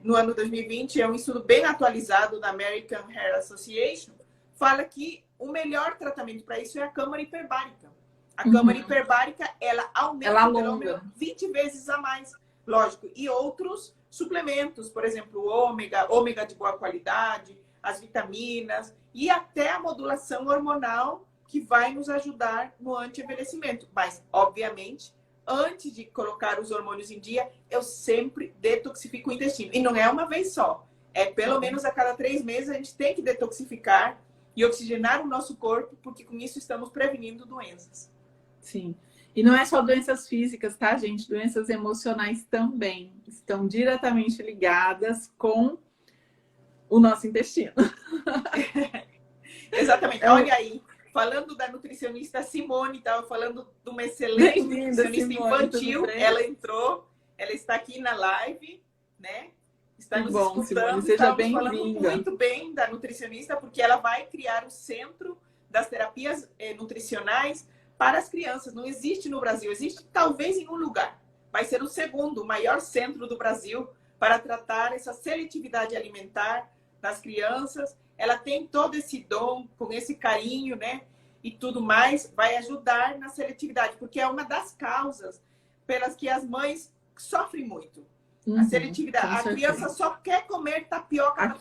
no ano 2020, é um estudo bem atualizado da American Heart Association, fala que o melhor tratamento para isso é a câmara hiperbárica. A câmara hiperbárica, ela aumenta o telômero 20 vezes a mais, lógico. E outros suplementos, por exemplo, o ômega de boa qualidade, as vitaminas e até a modulação hormonal que vai nos ajudar no anti-envelhecimento. Mas, obviamente, antes de colocar os hormônios em dia, eu sempre detoxifico o intestino. E não é uma vez só. É pelo menos a cada 3 meses a gente tem que detoxificar e oxigenar o nosso corpo, porque com isso estamos prevenindo doenças. Sim. E não é só doenças físicas, tá, gente? Doenças emocionais também estão diretamente ligadas com o nosso intestino. Exatamente. Olha aí, falando da nutricionista Simone, estava falando de uma excelente nutricionista infantil. Ela entrou, ela está aqui na live, né? Está nos escutando. Simone, seja bem-vinda. Falando muito bem da nutricionista, porque ela vai criar o centro das terapias nutricionais para as crianças. Não existe no Brasil, existe talvez em um lugar. Vai ser o segundo, o maior centro do Brasil para tratar essa seletividade alimentar das crianças. Ela tem todo esse dom, com esse carinho, né? E tudo mais, vai ajudar na seletividade, porque é uma das causas pelas que as mães sofrem muito. A seletividade. A criança só quer comer tapioca.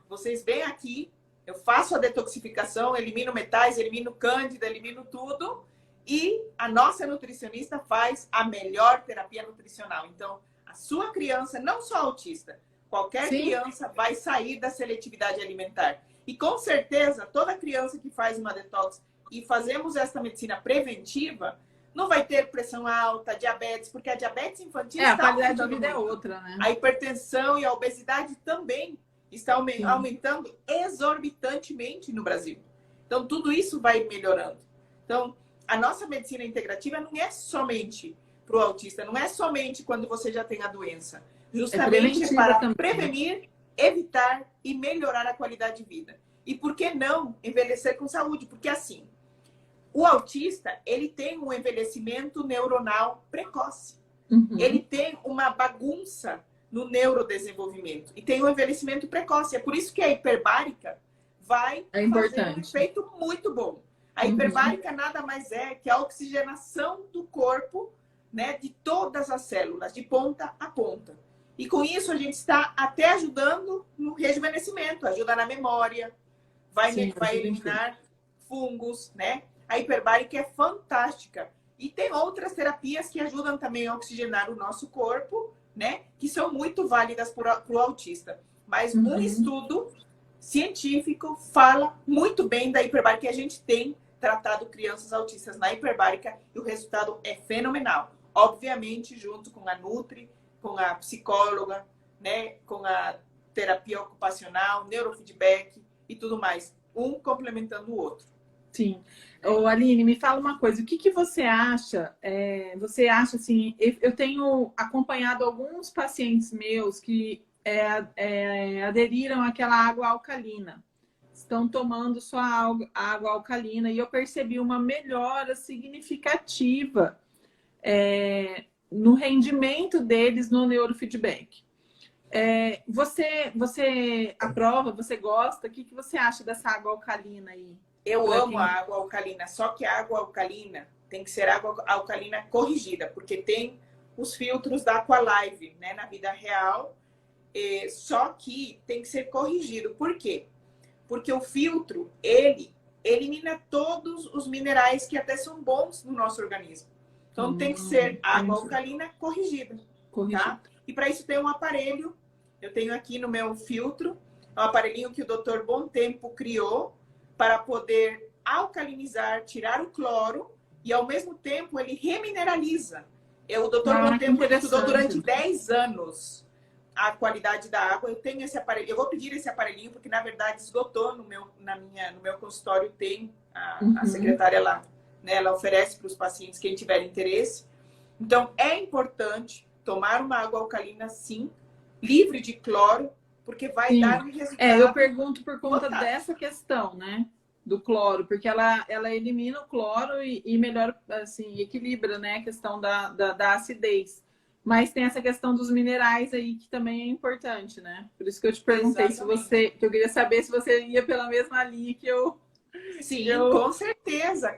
Vocês vêm aqui, Eu faço a detoxificação, elimino metais, elimino cândida, elimino tudo. E a nossa nutricionista faz a melhor terapia nutricional. Então, a sua criança, não só autista, qualquer Sim. criança vai sair da seletividade alimentar. E com certeza, toda criança que faz uma detox e fazemos essa medicina preventiva, não vai ter pressão alta, diabetes, porque a diabetes infantil A qualidade da vida é outra, né? A hipertensão e a obesidade também está aumentando exorbitantemente no Brasil. Então, tudo isso vai melhorando. Então, a nossa medicina integrativa não é somente para o autista, não é somente quando você já tem a doença. Justamente para também, prevenir, evitar e melhorar a qualidade de vida. E por que não envelhecer com saúde? Porque assim, o autista, ele tem um envelhecimento neuronal precoce. Ele tem uma bagunça no neurodesenvolvimento e tem um envelhecimento precoce. É por isso que a hiperbárica vai fazer um efeito muito bom. A hiperbárica nada mais é que a oxigenação do corpo, né, de todas as células, de ponta a ponta. E com isso a gente está até ajudando no rejuvenescimento, ajuda na memória, vai eliminar fungos, né? A hiperbárica é fantástica. E tem outras terapias que ajudam também a oxigenar o nosso corpo, né? Que são muito válidas para o autista. Mas um estudo científico fala muito bem da hiperbárica, e a gente tem tratado crianças autistas na hiperbárica e o resultado é fenomenal. Obviamente, junto com a Nutri, com a psicóloga, né? Com a terapia ocupacional, neurofeedback e tudo mais. Um complementando o outro. Sim. Ô, Aline, me fala uma coisa. O que você acha? Você acha assim... Eu tenho acompanhado alguns pacientes meus que aderiram àquela água alcalina. Estão tomando só água alcalina e eu percebi uma melhora significativa no rendimento deles no neurofeedback. Você aprova? Você gosta? O que você acha dessa água alcalina aí? Eu amo a água alcalina, só que a água alcalina tem que ser água alcalina corrigida, porque tem os filtros da Aqualive, né, na vida real, só que tem que ser corrigido. Por quê? Porque o filtro, ele elimina todos os minerais que até são bons no nosso organismo. Então tem que ser água alcalina corrigida. Tá? E para isso tem um aparelho, eu tenho aqui no meu filtro, um aparelhinho que o Dr. Bom Tempo criou, para poder alcalinizar, tirar o cloro e, ao mesmo tempo, ele remineraliza. O doutor Bom Tempo estudou durante 10 anos a qualidade da água. Eu tenho esse aparelho, eu vou pedir esse aparelhinho, porque, na verdade, esgotou no meu consultório, tem a secretária lá. Né? Ela oferece para os pacientes, quem tiver interesse. Então, é importante tomar uma água alcalina, sim, livre de cloro, porque vai dar um resultado. Eu pergunto por conta dessa questão, né? Do cloro, porque ela elimina o cloro e melhora, assim, equilibra, né? A questão da acidez. Mas tem essa questão dos minerais aí que também é importante, né? Por isso que eu te perguntei que eu queria saber se você ia pela mesma linha que eu. Sim, com certeza,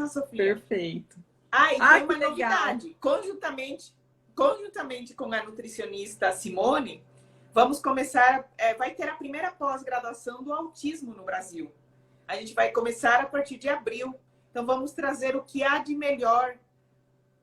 Sofia. Perfeito. E tem uma novidade. Conjuntamente com a nutricionista Simone, vamos começar, vai ter a primeira pós-graduação do autismo no Brasil. A gente vai começar a partir de abril. Então, vamos trazer o que há de melhor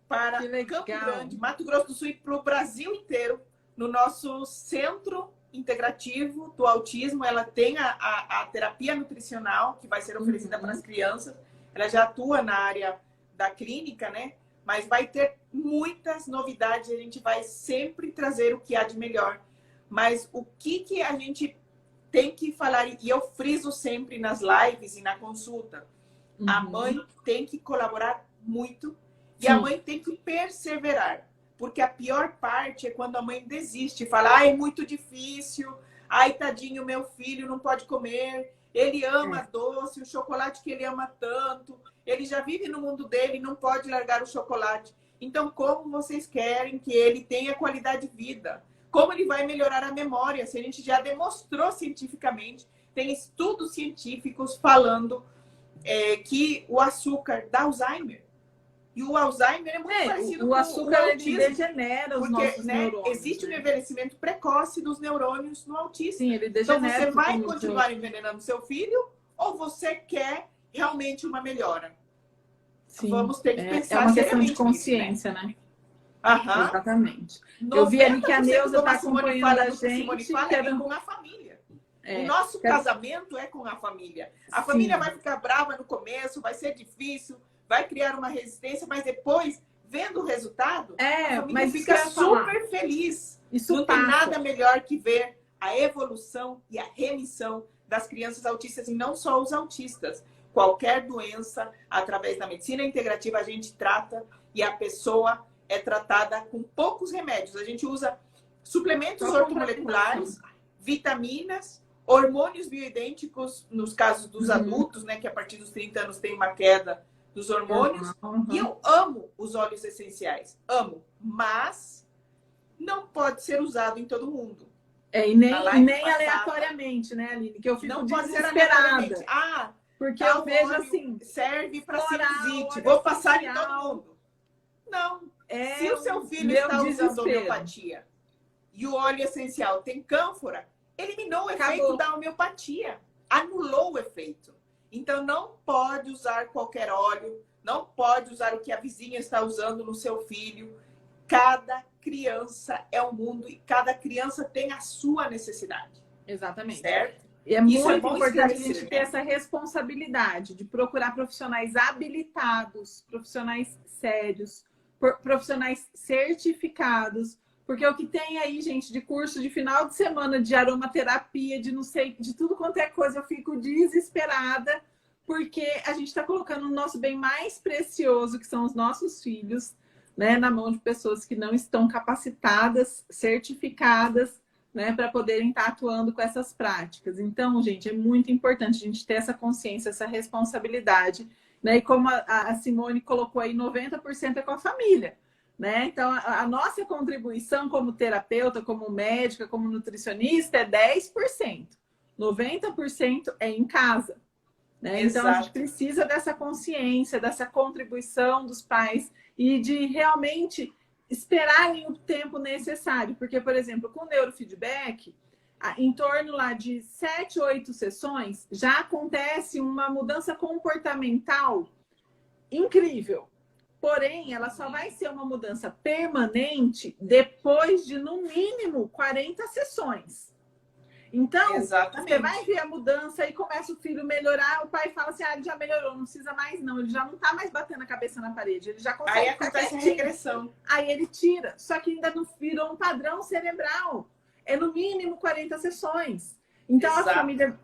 para Campo Grande, Mato Grosso do Sul e para o Brasil inteiro, no nosso centro integrativo do autismo. Ela tem a terapia nutricional, que vai ser oferecida para as crianças. Ela já atua na área da clínica, né? Mas vai ter muitas novidades. A gente vai sempre trazer o que há de melhor. Mas o que a gente tem que falar, e eu friso sempre nas lives e na consulta, a mãe tem que colaborar muito e a mãe tem que perseverar. Porque a pior parte é quando a mãe desiste, fala, é muito difícil, tadinho, meu filho não pode comer, ele ama doce, o chocolate que ele ama tanto, ele já vive no mundo dele, não pode largar o chocolate. Então, como vocês querem que ele tenha qualidade de vida? Como ele vai melhorar a memória? Se a gente já demonstrou cientificamente, tem estudos científicos falando que o açúcar dá Alzheimer. E o Alzheimer é muito parecido o com açúcar, o ele autismo. degenera os Porque, nossos né, neurônios. existe um né? envelhecimento precoce dos neurônios no autista. Sim, ele Então, degenera. você vai totalmente. continuar envenenando seu filho ou você quer realmente uma melhora? Sim, Vamos ter que é pensar uma questão de seriamente nisso, consciência, né? Aham. Exatamente. Eu vi ali que a 90%, Neuza como está a Simone acompanhando fala, a do que a Simone gente. fala, é com a família. O nosso Quero... casamento é com a família. A Sim. família vai ficar brava no começo, vai ser difícil, vai criar uma resistência, mas depois, vendo o resultado, a família mas fica super feliz. Isso não passa. tem nada melhor que ver a evolução e a remissão das crianças autistas, e não só os autistas. Qualquer doença, através da medicina integrativa, a gente trata e a pessoa é tratada com poucos remédios. A gente usa suplementos ortomoleculares, vitaminas, hormônios bioidênticos, nos casos dos adultos, né, que a partir dos 30 anos tem uma queda dos hormônios. E eu amo os óleos essenciais, amo, mas não pode ser usado em todo mundo. E nem aleatoriamente, né, Aline? Que eu fico desesperada. Porque eu vejo assim, serve para sinusite, vou passar em todo mundo. Não. Se o seu filho está usando homeopatia e o óleo essencial tem cânfora, eliminou o efeito da homeopatia, anulou o efeito. Então, não pode usar qualquer óleo, não pode usar o que a vizinha está usando no seu filho. Cada criança é um mundo e cada criança tem a sua necessidade. Exatamente. Certo? E é muito importante a gente ter essa responsabilidade de procurar profissionais habilitados, profissionais sérios, profissionais certificados, porque o que tem aí, gente, de curso de final de semana de aromaterapia, de não sei, de tudo quanto é coisa, eu fico desesperada, porque a gente está colocando o nosso bem mais precioso, que são os nossos filhos, né, na mão de pessoas que não estão capacitadas, certificadas, né, para poderem estar atuando com essas práticas. Então, gente, é muito importante a gente ter essa consciência, essa responsabilidade, né? E como a Simone colocou aí, 90% é com a família, né? Então, a nossa contribuição como terapeuta, como médica, como nutricionista é 10%. 90% é em casa, né? Então, a gente precisa dessa consciência, dessa contribuição dos pais e de realmente esperarem o tempo necessário. Porque, por exemplo, com o neurofeedback, em torno lá de 7, 8 sessões, já acontece uma mudança comportamental incrível. Porém, ela só vai ser uma mudança permanente depois de, no mínimo, 40 sessões. Então, você vai ver a mudança e começa o filho melhorar, o pai fala assim, ele já melhorou, não precisa mais não, ele já não está mais batendo a cabeça na parede, ele já consegue. Aí acontece a regressão. Aí ele tira, só que ainda não virou um padrão cerebral. É no mínimo 40 sessões. Então a família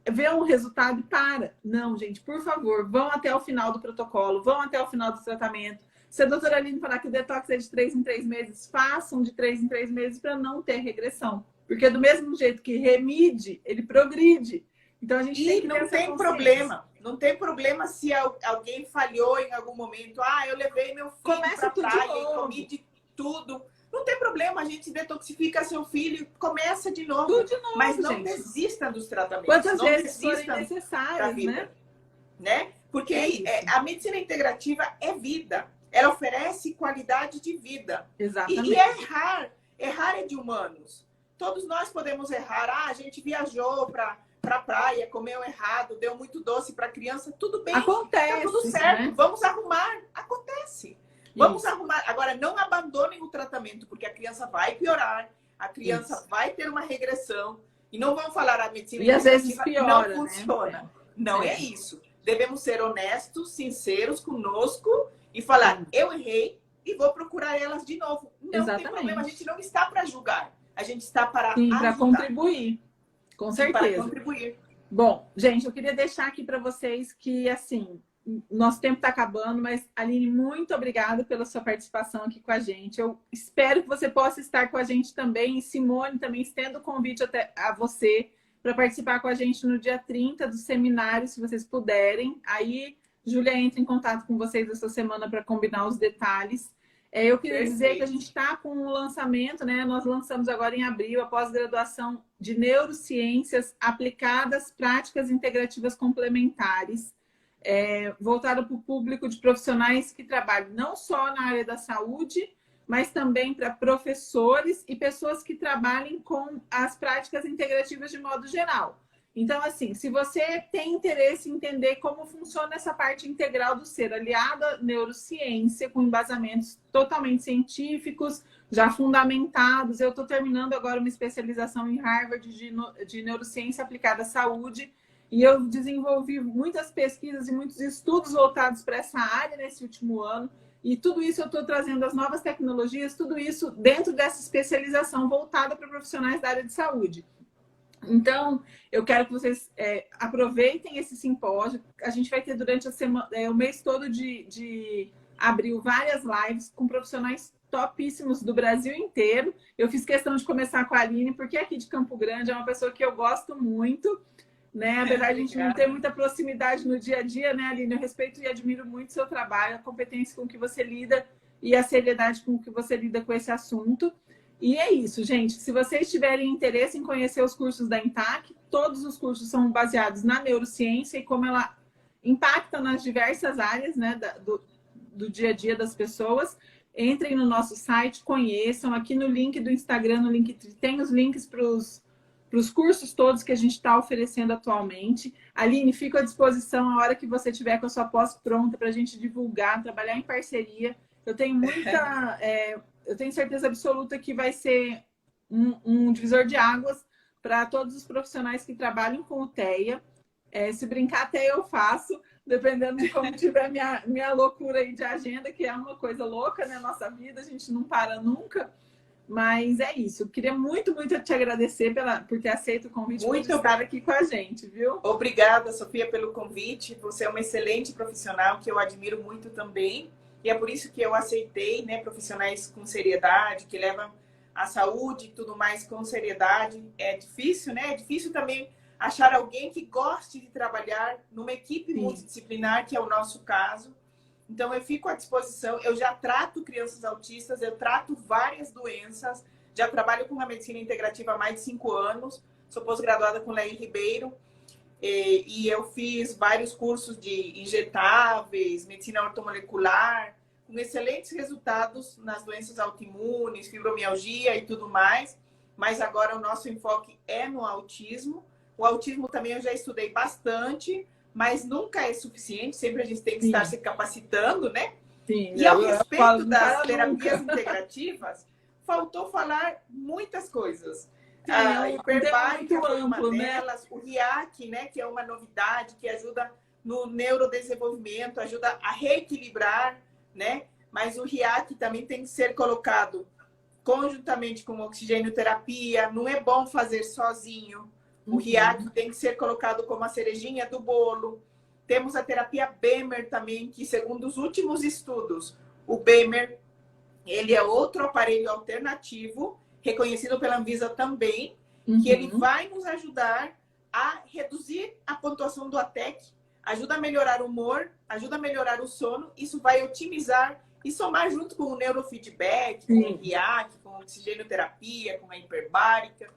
vê um resultado e para. Não, gente, por favor, vão até o final do protocolo, vão até o final do tratamento. Se a doutora Aline falar que o detox é de 3 em 3 meses, façam de 3 em 3 meses para não ter regressão. Porque do mesmo jeito que remide, ele progride. Então a gente tem que ter essa consciência. Não tem problema se alguém falhou em algum momento. Eu levei meu filho para a praia e comi de tudo. Não tem problema, a gente detoxifica seu filho e começa de novo. Tudo de novo, mas não gente. desista dos tratamentos. Quantas vezes forem necessárias, né? Porque a medicina integrativa é vida. Ela oferece qualidade de vida. Exatamente. E errar é de humanos. Todos nós podemos errar. A gente viajou para a praia, comeu errado, deu muito doce para a criança. Tudo bem, acontece, tá tudo certo. Né? Vamos arrumar. Acontece. Vamos arrumar. Agora, não abandonem o tratamento, porque a criança vai piorar, a criança vai ter uma regressão. E não vão falar a medicina e às vezes piora, não funciona. Né? Não é isso. Devemos ser honestos, sinceros conosco e falar, eu errei e vou procurar elas de novo. Não tem problema, a gente não está para julgar. A gente está para ajudar. Para contribuir. Com certeza. Para contribuir. Bom, gente, eu queria deixar aqui para vocês que, assim, nosso tempo está acabando, mas, Aline, muito obrigada pela sua participação aqui com a gente. Eu espero que você possa estar com a gente também. E Simone, também estendo o convite até a você para participar com a gente no dia 30 do seminário, se vocês puderem. Aí, Júlia entra em contato com vocês essa semana para combinar os detalhes. Eu queria dizer que a gente está com um lançamento, né? Nós lançamos agora em abril a pós-graduação de Neurociências Aplicadas Práticas Integrativas Complementares. voltada para o público de profissionais que trabalham não só na área da saúde, mas também para professores e pessoas que trabalhem com as práticas integrativas de modo geral. Então, assim, se você tem interesse em entender como funciona essa parte integral do ser, aliada à neurociência, com embasamentos totalmente científicos, já fundamentados, eu estou terminando agora uma especialização em Harvard de neurociência aplicada à saúde, e eu desenvolvi muitas pesquisas e muitos estudos voltados para essa área nesse último ano, e tudo isso eu estou trazendo as novas tecnologias, tudo isso dentro dessa especialização voltada para profissionais da área de saúde. Então, eu quero que vocês aproveitem esse simpósio. A gente vai ter durante a semana, o mês todo de abril várias lives com profissionais topíssimos do Brasil inteiro. Eu fiz questão de começar com a Aline, porque aqui de Campo Grande é uma pessoa que eu gosto muito, né? Apesar de a gente não ter muita proximidade no dia a dia, né, Aline? Eu respeito e admiro muito o seu trabalho, a competência com que você lida e a seriedade com que você lida com esse assunto. E é isso, gente. Se vocês tiverem interesse em conhecer os cursos da Intac, todos os cursos são baseados na neurociência e como ela impacta nas diversas áreas, né, do dia a dia das pessoas. Entrem no nosso site, conheçam. Aqui no link do Instagram, no link tem os links para os cursos todos que a gente está oferecendo atualmente. Aline, fico à disposição a hora que você tiver com a sua pós pronta para a gente divulgar, trabalhar em parceria. Eu tenho muita... eu tenho certeza absoluta que vai ser um divisor de águas para todos os profissionais que trabalham com o TEA. Se brincar, até eu faço, dependendo de como tiver minha loucura aí de agenda, que é uma coisa louca, né? Nossa vida, a gente não para nunca. Mas é isso. Eu queria muito, muito te agradecer por ter aceito o convite de estar aqui com a gente, viu? Obrigada, Sofia, pelo convite. Você é uma excelente profissional que eu admiro muito também. E é por isso que eu aceitei, né, profissionais com seriedade, que levam a saúde e tudo mais com seriedade. É difícil, né? É difícil também achar alguém que goste de trabalhar numa equipe multidisciplinar, que é o nosso caso. Então, eu fico à disposição. Eu já trato crianças autistas, eu trato várias doenças. Já trabalho com a medicina integrativa há mais de 5 anos. Sou pós-graduada com Leir Ribeiro. E eu fiz vários cursos de injetáveis, medicina ortomolecular, com excelentes resultados nas doenças autoimunes, fibromialgia e tudo mais. Mas agora o nosso enfoque é no autismo. O autismo também eu já estudei bastante, mas nunca é suficiente. Sempre a gente tem que estar se capacitando, né? Sim, e ao respeito das terapias integrativas, faltou falar muitas coisas. A hiperbárica foi uma delas, o RIAC, né, que é uma novidade que ajuda no neurodesenvolvimento, ajuda a reequilibrar, né? Mas o RIAC também tem que ser colocado conjuntamente com oxigênio-terapia, não é bom fazer sozinho. O RIAC tem que ser colocado como a cerejinha do bolo. Temos a terapia BEMER também, que segundo os últimos estudos, o BEMER, ele é outro aparelho alternativo, reconhecido pela Anvisa também, que ele vai nos ajudar a reduzir a pontuação do ATEC, ajuda a melhorar o humor, ajuda a melhorar o sono, isso vai otimizar e somar junto com o neurofeedback, com o RIAC, com a oxigênio-terapia, com a hiperbárica,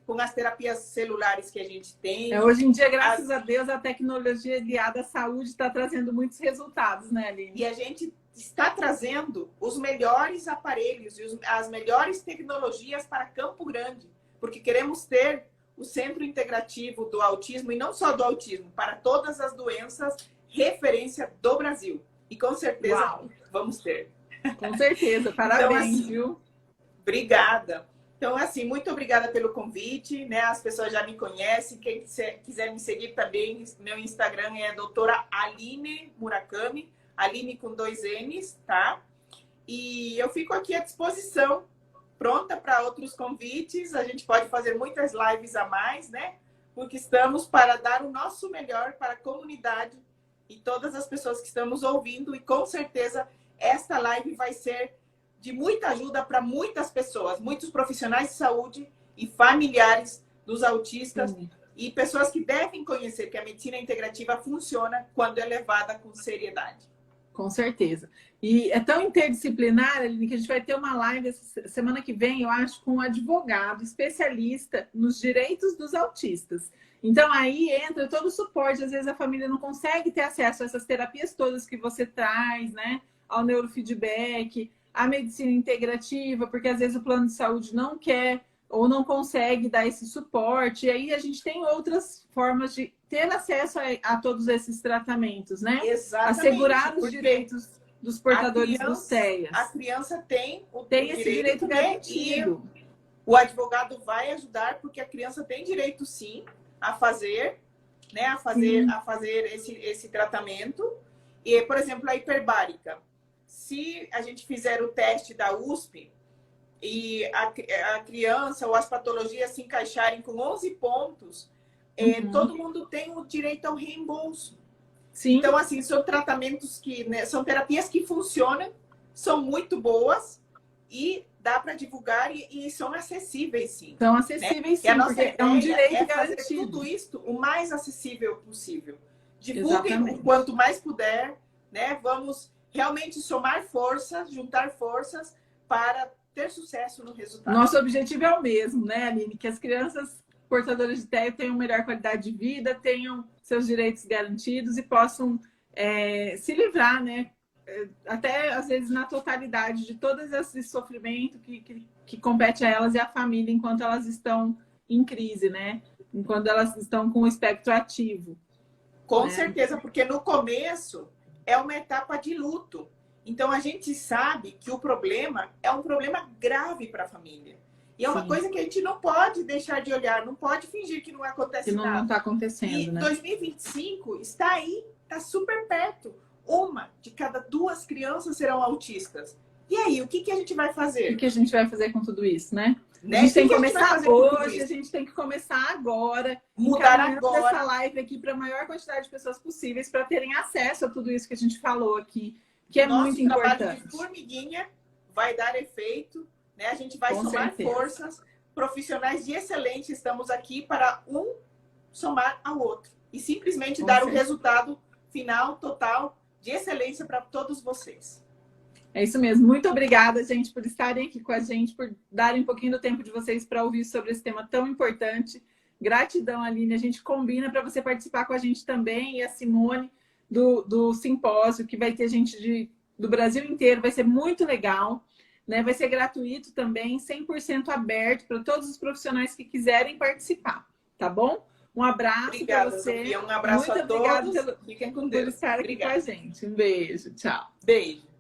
com as terapias celulares que a gente tem. Hoje em dia, graças a Deus, a tecnologia aliada à saúde está trazendo muitos resultados, né, Aline? E a gente está trazendo os melhores aparelhos e as melhores tecnologias para Campo Grande, porque queremos ter o centro integrativo do autismo, e não só do autismo, para todas as doenças, referência do Brasil. E com certeza vamos ter. Com certeza, parabéns, então, assim, viu? Obrigada. Então, assim, muito obrigada pelo convite, né? As pessoas já me conhecem. Quem quiser me seguir também, meu Instagram é doutora Aline Murakami, Aline com 2 N's, tá? E eu fico aqui à disposição, pronta para outros convites. A gente pode fazer muitas lives a mais, né? Porque estamos para dar o nosso melhor para a comunidade e todas as pessoas que estamos ouvindo. E com certeza esta live vai ser de muita ajuda para muitas pessoas, muitos profissionais de saúde e familiares dos autistas e pessoas que devem conhecer que a medicina integrativa funciona quando é levada com seriedade. Com certeza. E é tão interdisciplinar, Aline, que a gente vai ter uma live essa semana que vem, eu acho, com um advogado especialista nos direitos dos autistas. Então, aí entra todo o suporte. Às vezes a família não consegue ter acesso a essas terapias todas que você traz, né? Ao neurofeedback, à medicina integrativa, porque às vezes o plano de saúde não quer ou não consegue dar esse suporte. E aí a gente tem outras formas de ter acesso a todos esses tratamentos, né? Exatamente. Assegurar os direitos dos portadores dos TEAs. A criança tem esse direito garantido. E o advogado vai ajudar, porque a criança tem direito, sim, a fazer, né? A fazer esse tratamento. E, por exemplo, a hiperbárica. Se a gente fizer o teste da USP e a criança ou as patologias se encaixarem com 11 pontos, todo mundo tem o direito ao reembolso. Sim. Então, assim, são tratamentos que, né, são terapias que funcionam, são muito boas e dá para divulgar e são acessíveis, sim. São acessíveis, né? sim, porque é um direito fazer garantido. tudo isso o mais acessível possível. Divulguem Exatamente. o quanto mais puder, né? Vamos realmente somar forças, juntar forças para ter sucesso no resultado. Nosso objetivo é o mesmo, né, Aline? Que as crianças portadoras de TEA tenham melhor qualidade de vida, tenham seus direitos garantidos e possam se livrar, né? Até às vezes na totalidade de todo esse sofrimento que compete a elas e à família enquanto elas estão em crise, né? Enquanto elas estão com o espectro ativo. Com certeza, porque no começo é uma etapa de luto. Então a gente sabe que o problema é um problema grave para a família. E é uma coisa que a gente não pode deixar de olhar, não pode fingir que não acontece nada. Não está acontecendo, e né? 2025 está aí, está super perto. 1 de cada 2 crianças serão autistas. E aí, o que a gente vai fazer? O que a gente vai fazer com tudo isso, né? Né? A gente tem que começar hoje, a gente tem que começar agora. Mudar agora. Essa live aqui para a maior quantidade de pessoas possíveis para terem acesso a tudo isso que a gente falou aqui, que é muito importante. Nosso trabalho de formiguinha vai dar efeito, né? A gente vai somar forças. Profissionais de excelente, estamos aqui para um somar ao outro. E simplesmente dar o resultado final, total, de excelência para todos vocês. É isso mesmo. Muito obrigada, gente, por estarem aqui com a gente, por darem um pouquinho do tempo de vocês para ouvir sobre esse tema tão importante. Gratidão, Aline. A gente combina para você participar com a gente também, e a Simone do simpósio, que vai ter gente do Brasil inteiro. Vai ser muito legal, né? Vai ser gratuito também, 100% aberto para todos os profissionais que quiserem participar, tá bom? Um abraço para você. Sofia. Um abraço a todos. Fiquem com Deus. Por estar aqui com a gente. Um beijo. Tchau. Beijo.